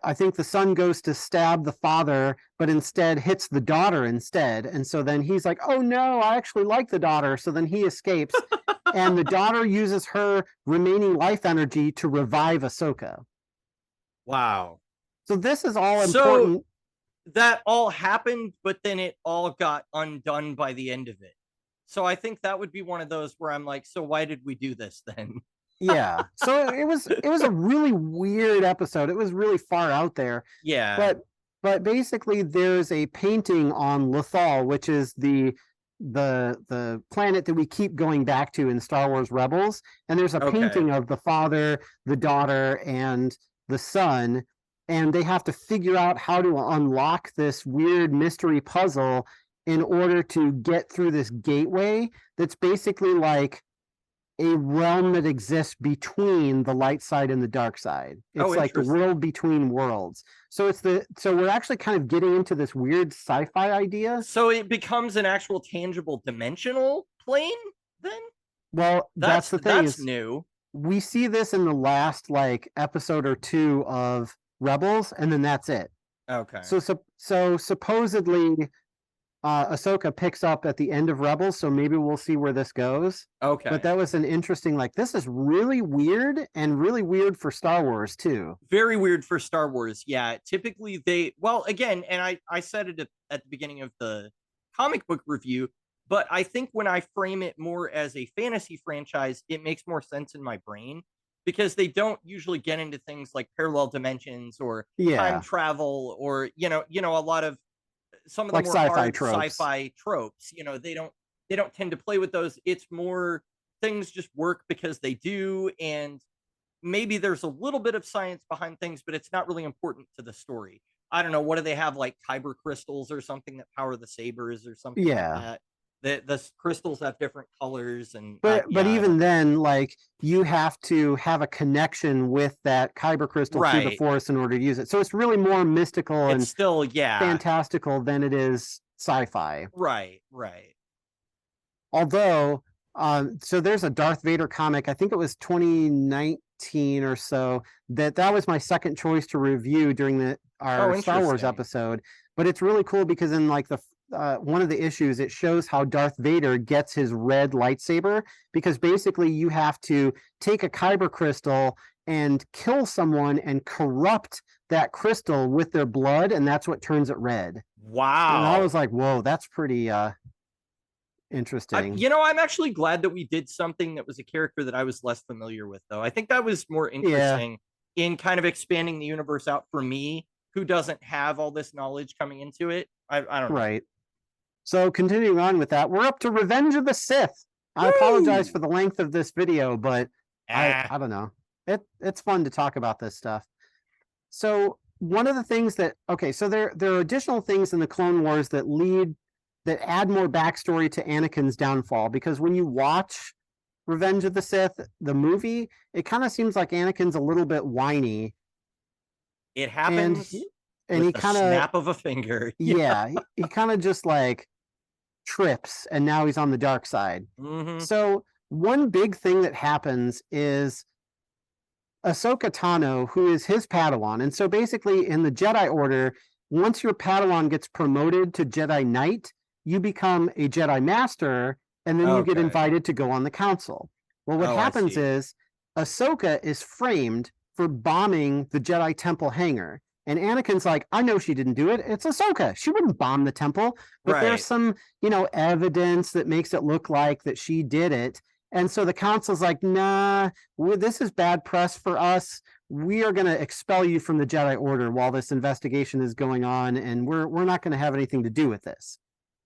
I think the son goes to stab the father, but instead hits the daughter instead. And so then he's like, oh no, I actually like the daughter. So then he escapes, and the daughter uses her remaining life energy to revive Ahsoka. Wow. So this is all important. That all happened, but then it all got undone by the end of it. So I think that would be one of those where I'm like, so why did we do this then? Yeah. So it was a really weird episode. It was really far out there. Yeah. But basically there's a painting on Lothal, which is the planet that we keep going back to in Star Wars Rebels. And there's a painting of the father, the daughter, and the son. And they have to figure out how to unlock this weird mystery puzzle in order to get through this gateway that's basically like a realm that exists between the light side and the dark side. It's like the world between worlds. So so we're actually kind of getting into this weird sci-fi idea. So it becomes an actual tangible dimensional plane then? Well, that's the thing. That's new. We see this in the last like episode or two of Rebels, and then that's it. Okay. So supposedly Ahsoka picks up at the end of Rebels, so maybe we'll see where this goes. Okay. But that was an interesting, like, this is really weird, and really weird for Star Wars too. Very weird for Star Wars. Yeah. Typically again, and I said it at the beginning of the comic book review, but I think when I frame it more as a fantasy franchise, it makes more sense in my brain, because they don't usually get into things like parallel dimensions or time travel, or a lot of some of the like more sci-fi tropes. They don't tend to play with those. It's more things just work because they do, and maybe there's a little bit of science behind things, but it's not really important to the story. I don't know, what do they have, like kyber crystals or something that power the sabers or something like that? The crystals have different colors, and but even then, like, you have to have a connection with that kyber crystal through the Force in order to use it. So it's really more mystical and still fantastical than it is sci-fi. Right. Although, so there's a Darth Vader comic, I think it was 2019 or so, that was my second choice to review during our Star Wars episode. But it's really cool because in like one of the issues, it shows how Darth Vader gets his red lightsaber, because basically you have to take a kyber crystal and kill someone and corrupt that crystal with their blood, and that's what turns it red. Wow. And I was like, whoa, that's pretty interesting. I'm actually glad that we did something that was a character that I was less familiar with, though. I think that was more interesting in kind of expanding the universe out for me, who doesn't have all this knowledge coming into it. I don't know. Right. So continuing on with that, we're up to Revenge of the Sith. I apologize for the length of this video, but I don't know. It's fun to talk about this stuff. So one of the things so there are additional things in the Clone Wars that add more backstory to Anakin's downfall, because when you watch Revenge of the Sith, the movie, it kind of seems like Anakin's a little bit whiny. It happens, and he kind of snap of a finger. Yeah, he kind of just like trips, and now he's on the dark side. Mm-hmm. So one big thing that happens is Ahsoka Tano, who is his Padawan. And so basically in the Jedi Order, once your Padawan gets promoted to Jedi Knight, you become a Jedi Master, and then you get invited to go on the council. Well, what happens is Ahsoka is framed for bombing the Jedi Temple hangar. And Anakin's like, I know she didn't do it. It's Ahsoka. She wouldn't bomb the temple. But there's some, evidence that makes it look like that she did it. And so the council's like, nah, this is bad press for us. We are going to expel you from the Jedi Order while this investigation is going on, and we're not going to have anything to do with this.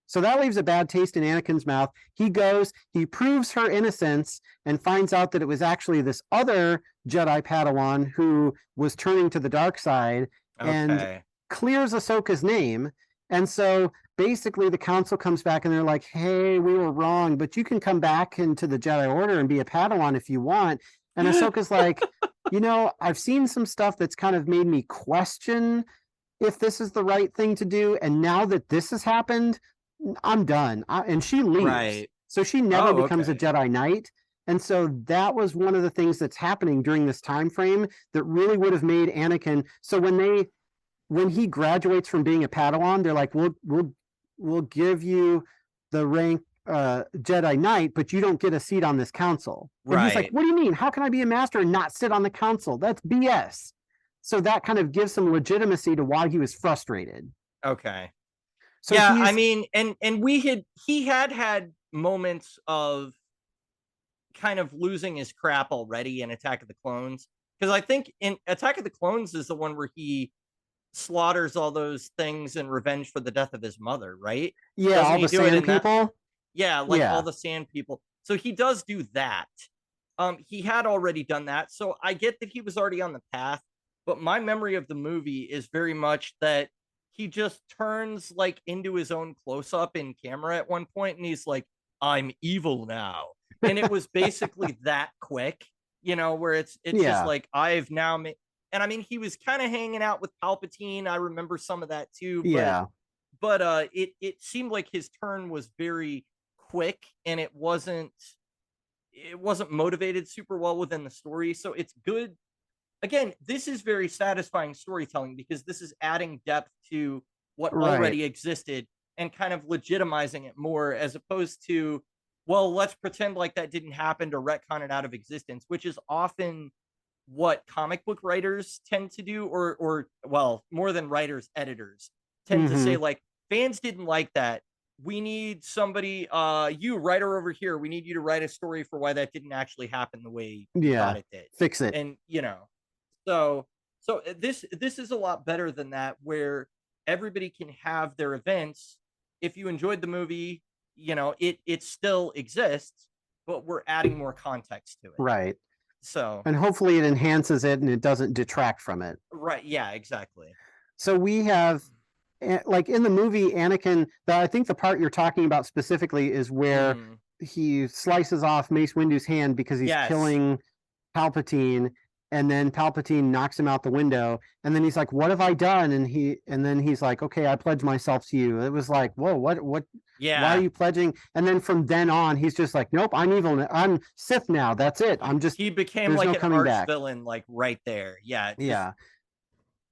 So that leaves a bad taste in Anakin's mouth. He goes, he proves her innocence, and finds out that it was actually this other Jedi Padawan who was turning to the dark side, and clears Ahsoka's name. And so basically the council comes back and they're like, hey, we were wrong, but you can come back into the Jedi Order and be a Padawan if you want. And Ahsoka's like, I've seen some stuff that's kind of made me question if this is the right thing to do. And now that this has happened, I'm done. And she leaves. Right. So she never becomes a Jedi Knight. And so that was one of the things that's happening during this time frame that really would have made Anakin. So when he graduates from being a Padawan, they're like, we'll give you the rank Jedi Knight, but you don't get a seat on this council. And he's like, what do you mean? How can I be a master and not sit on the council? That's BS. So that kind of gives some legitimacy to why he was frustrated. Okay. So yeah, I mean, and he had moments of kind of losing his crap already in Attack of the Clones, because I think in Attack of the Clones is the one where he slaughters all those things in revenge for the death of his mother, right? Yeah, Doesn't all the sand people. All the sand people. So he does do that. He had already done that, so I get that he was already on the path. But my memory of the movie is very much that he just turns like into his own close-up in camera at one point, and he's like, I'm evil now. And it was basically that quick, where it's just like, I've now made. And I mean, he was kind of hanging out with Palpatine. I remember some of that too. But it seemed like his turn was very quick, and it wasn't motivated super well within the story. So it's good. Again, this is very satisfying storytelling because this is adding depth to what already existed and kind of legitimizing it more, as opposed to, well, let's pretend like that didn't happen to retcon it out of existence, which is often what comic book writers tend to do, or well, more than writers, editors tend to say, like, fans didn't like that. We need somebody, you writer over here, we need you to write a story for why that didn't actually happen the way you thought it did. Fix it. And so this is a lot better than that, where everybody can have their events. If you enjoyed the movie, it still exists, but we're adding more context to it. Right. So, and hopefully it enhances it and it doesn't detract from it. Right. Yeah, exactly. So we have, like in the movie, Anakin, I think the part you're talking about specifically is where he slices off Mace Windu's hand because he's killing Palpatine, and then Palpatine knocks him out the window, and then he's like, what have I done? And then he's like, okay, I pledge myself to you. It was like, whoa, what why are you pledging? And then from then on, he's just like, nope, I'm evil. I'm Sith now. That's it. He became like an arch villain, like right there. Yeah. Yeah.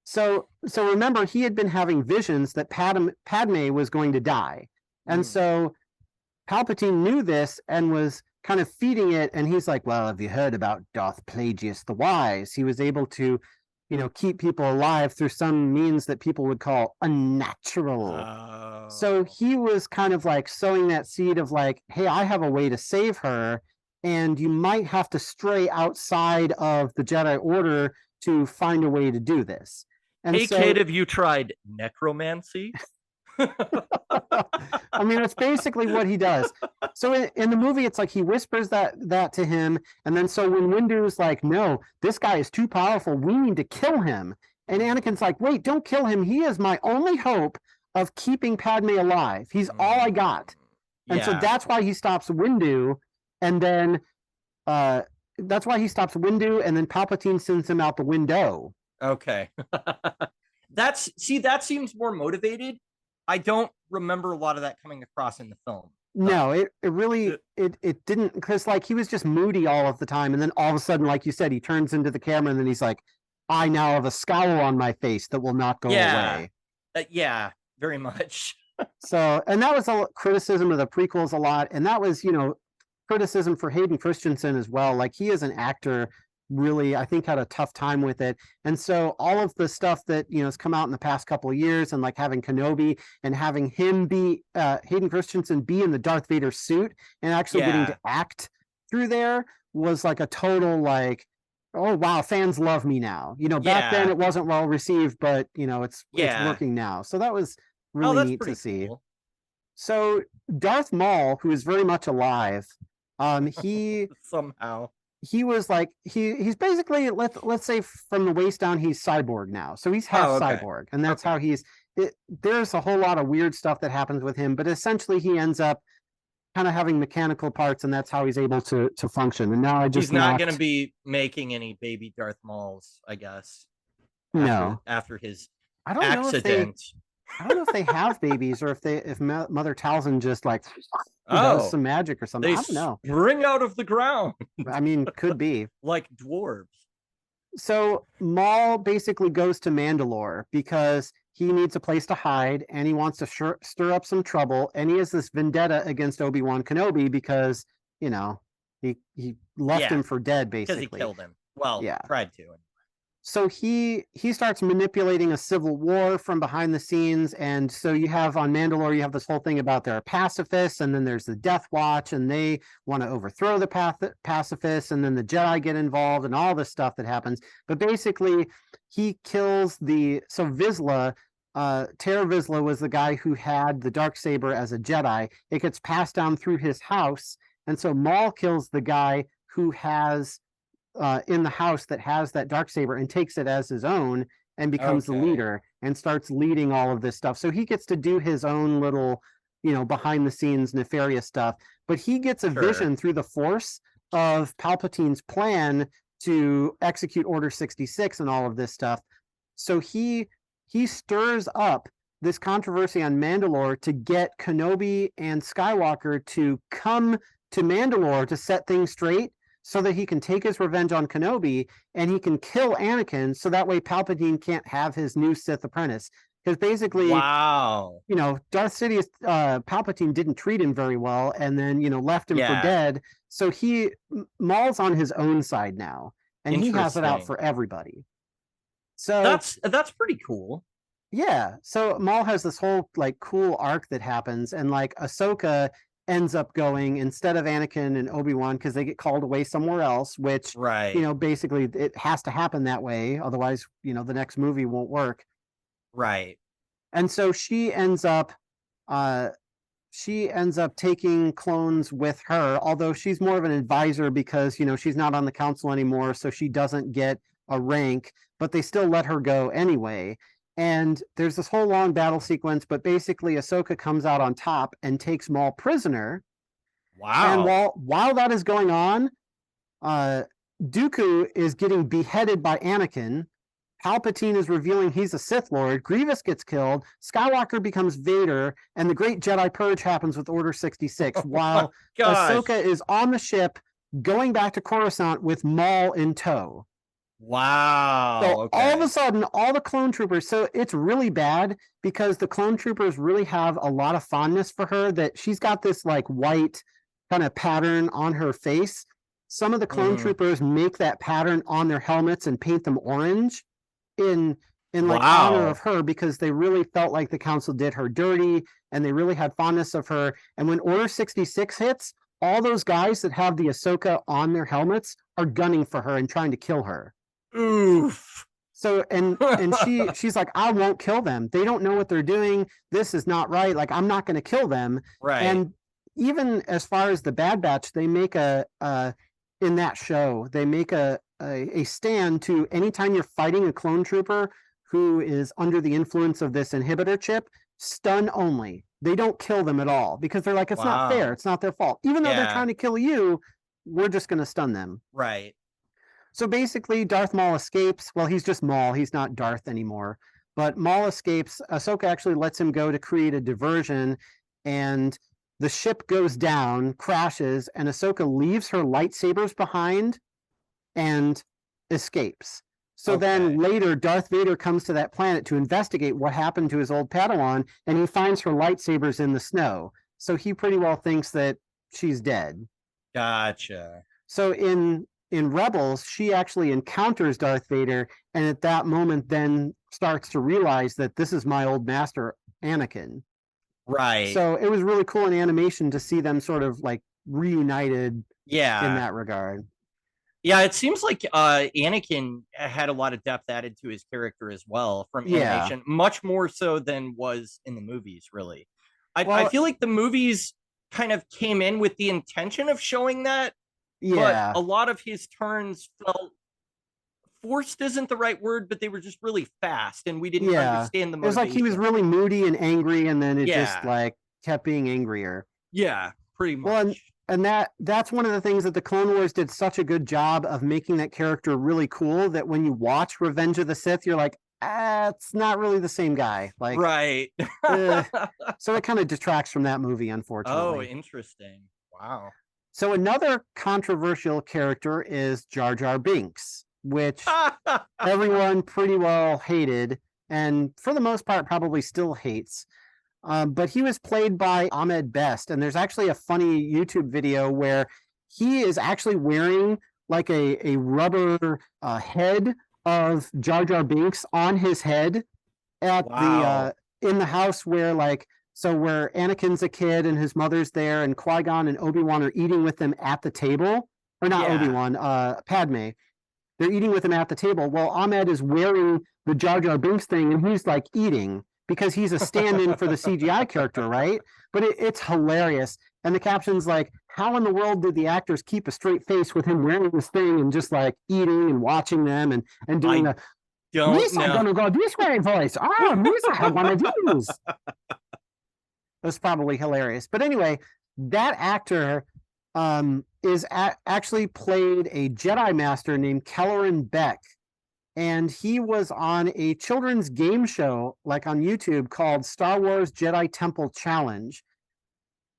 So remember, he had been having visions that Padme was going to die. And so Palpatine knew this and was kind of feeding it, and he's like, well, have you heard about Darth Plagueis the Wise? He was able to, keep people alive through some means that people would call unnatural. So he was kind of like sowing that seed of like, hey, I have a way to save her, and you might have to stray outside of the Jedi Order to find a way to do this. And hey, kid, have you tried necromancy? I mean, it's basically what he does. So in the movie, it's like he whispers that to him, and then so when Windu's like, no, this guy is too powerful, we need to kill him. And Anakin's like, wait, don't kill him. He is my only hope of keeping Padme alive. He's all I got. And so that's why he stops Windu, and then Palpatine sends him out the window. Okay. That seems more motivated. I don't remember a lot of that coming across in the film. No, it really it didn't, because like he was just moody all of the time, and then all of a sudden, like you said, he turns into the camera and then he's like, I now have a scowl on my face that will not go away. Yeah, very much. So, and that was a criticism of the prequels a lot, and that was, criticism for Hayden Christensen as well. Like, he as an actor really, I think, had a tough time with it. And so all of the stuff that, has come out in the past couple of years, and like having Kenobi and having him be Hayden Christensen be in the Darth Vader suit and actually getting to act through there was like a total like, oh wow, fans love me now. Back then it wasn't well received, but it's working now. So that was really neat to see. Cool. So Darth Maul, who is very much alive, he somehow he was like he's basically, let's say from the waist down, he's cyborg now. So he's half cyborg, and that's how there's a whole lot of weird stuff that happens with him, but essentially he ends up kind of having mechanical parts, and that's how he's able to function. And now he's not going to be making any baby Darth Mauls, I guess. After his accident. I don't know if they have babies, or if Mother Talzin just like does some magic or something. I don't know. Spring out of the ground. I mean, could be like dwarves. So Maul basically goes to Mandalore because he needs a place to hide, and he wants to stir up some trouble, and he has this vendetta against Obi-Wan Kenobi because he left him for dead, basically, because he killed him. Well, tried to. So he starts manipulating a civil war from behind the scenes, and so you have on Mandalore, you have this whole thing about there are pacifists, and then there's the Death Watch, and they want to overthrow the pacifists, and then the Jedi get involved, and all this stuff that happens. But basically, he kills Vizsla. Terra Vizsla was the guy who had the Darksaber as a Jedi. It gets passed down through his house, and so Maul kills the guy who has in the house that has that Darksaber and takes it as his own and becomes the leader and starts leading all of this stuff. So he gets to do his own little, behind the scenes nefarious stuff, but he gets a vision through the Force of Palpatine's plan to execute Order 66 and all of this stuff. So he stirs up this controversy on Mandalore to get Kenobi and Skywalker to come to Mandalore to set things straight, so that he can take his revenge on Kenobi and he can kill Anakin, so that way Palpatine can't have his new Sith apprentice. Because basically, Darth Sidious, Palpatine didn't treat him very well, and then, left him for dead. So Maul's on his own side now, and he has it out for everybody. So that's pretty cool. Yeah. So Maul has this whole like cool arc that happens, and like Ahsoka ends up going instead of Anakin and Obi-Wan because they get called away somewhere else, which, basically it has to happen that way. Otherwise, the next movie won't work. Right. And so she ends up taking clones with her, although she's more of an advisor because, she's not on the council anymore. So she doesn't get a rank, but they still let her go anyway. And there's this whole long battle sequence, but basically Ahsoka comes out on top and takes Maul prisoner. Wow. And while that is going on, Dooku is getting beheaded by Anakin. Palpatine is revealing he's a Sith Lord. Grievous gets killed. Skywalker becomes Vader. And the Great Jedi Purge happens with Order 66, while Ahsoka is on the ship going back to Coruscant with Maul in tow. Wow. So all of a sudden, all the clone troopers, so it's really bad because the clone troopers really have a lot of fondness for her, that she's got this like white kind of pattern on her face. Some of the clone troopers make that pattern on their helmets and paint them orange in like honor of her, because they really felt like the council did her dirty and they really had fondness of her. And when Order 66 hits, all those guys that have the Ahsoka on their helmets are gunning for her and trying to kill her. Oof. So and she's like, I won't kill them. They don't know what they're doing. This is not right. Like, I'm not going to kill them. Right. And even as far as the Bad Batch, they make in that show, they make a stand to anytime you're fighting a clone trooper who is under the influence of this inhibitor chip, stun only. They don't kill them at all because they're like, it's not fair. It's not their fault. Even though they're trying to kill you, we're just going to stun them. Right. So basically, Darth Maul escapes. Well, he's just Maul. He's not Darth anymore. But Maul escapes. Ahsoka actually lets him go to create a diversion. And the ship goes down, crashes, and Ahsoka leaves her lightsabers behind and escapes. So then later, Darth Vader comes to that planet to investigate what happened to his old Padawan, and he finds her lightsabers in the snow. So he pretty well thinks that she's dead. Gotcha. So in Rebels, she actually encounters Darth Vader, and at that moment then starts to realize that this is my old master, Anakin. Right. So it was really cool in animation to see them sort of like reunited in that regard. Yeah, it seems like Anakin had a lot of depth added to his character as well from animation, much more so than was in the movies, really. I feel like the movies kind of came in with the intention of showing that, but a lot of his turns felt forced isn't the right word, but they were just really fast, and we didn't understand the motivation. It was like he was really moody and angry, and then it just like kept being angrier. Yeah, pretty much. Well, and that's one of the things that the Clone Wars did such a good job of making that character really cool, that when you watch Revenge of the Sith, you're like, it's not really the same guy. Like, right. So it kind of detracts from that movie, unfortunately. Oh, interesting. Wow. So another controversial character is Jar Jar Binks, which everyone pretty well hated, and for the most part probably still hates. But he was played by Ahmed Best, and there's actually a funny YouTube video where he is actually wearing like a rubber head of Jar Jar Binks on his head at the in the house where where Anakin's a kid and his mother's there, and Qui-Gon and Obi-Wan are eating with them at the table, or not Obi-Wan, Padme. They're eating with him at the table. Well, Ahmed is wearing the Jar Jar Binks thing, and he's like eating, because he's a stand-in for the CGI character, right? But it's hilarious. And the caption's like, how in the world did the actors keep a straight face with him wearing this thing and just like eating and watching them and doing Misa gonna go this way voice. Oh, Misa had one of these. It was probably hilarious. But anyway, that actor actually played a Jedi Master named Kelleran Beq. And he was on a children's game show, like on YouTube, called Star Wars Jedi Temple Challenge,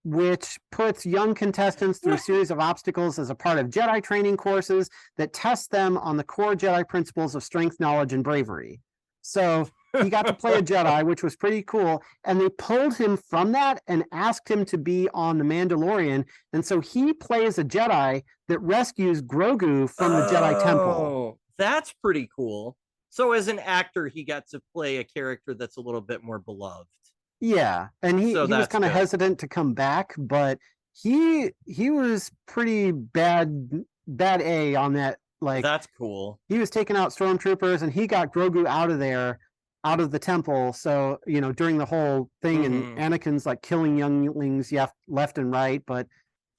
which puts young contestants through a series of obstacles as a part of Jedi training courses that test them on the core Jedi principles of strength, knowledge, and bravery. So he got to play a Jedi, which was pretty cool. And they pulled him from that and asked him to be on The Mandalorian. And so he plays a Jedi that rescues Grogu from the Jedi Temple. That's pretty cool. So as an actor, he got to play a character that's a little bit more beloved. Yeah, and he was kind of hesitant to come back, but he was pretty bad A on that. Like, that's cool. He was taking out stormtroopers, and he got Grogu out of there, out of the temple. So, during the whole thing, and Anakin's like killing younglings left and right, but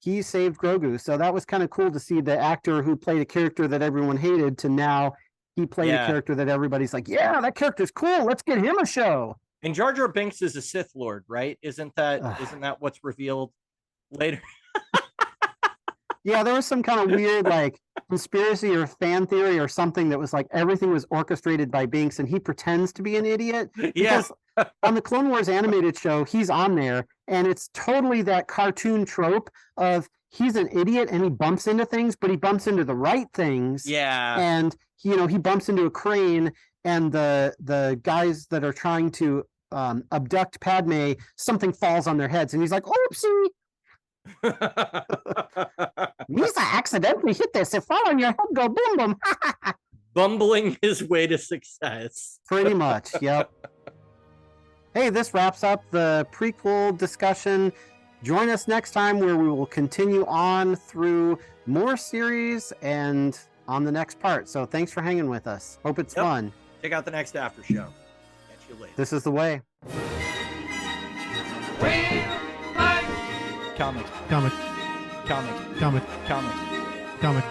he saved Grogu. So that was kind of cool to see the actor who played a character that everyone hated to now he played a character that everybody's like, yeah, that character's cool. Let's get him a show. And Jar Jar Binks is a Sith Lord, right? Isn't that what's revealed later? Yeah, there was some kind of weird like conspiracy or fan theory or something that was like everything was orchestrated by Binks, and he pretends to be an idiot. Because on the Clone Wars animated show, he's on there, and it's totally that cartoon trope of he's an idiot and he bumps into things, but he bumps into the right things. Yeah. And he bumps into a crane, and the guys that are trying to abduct Padme, something falls on their heads, and he's like, oopsie. Misa accidentally hit this. It fall on your head, go boom boom. Bumbling his way to success. Pretty much, yep. Hey, this wraps up the prequel discussion. Join us next time where we will continue on through more series and on the next part. So thanks for hanging with us. Hope it's fun. Check out the next after show. Catch you later. This is the way. Comic. Comic. Comic. Comic. Comic. Comic.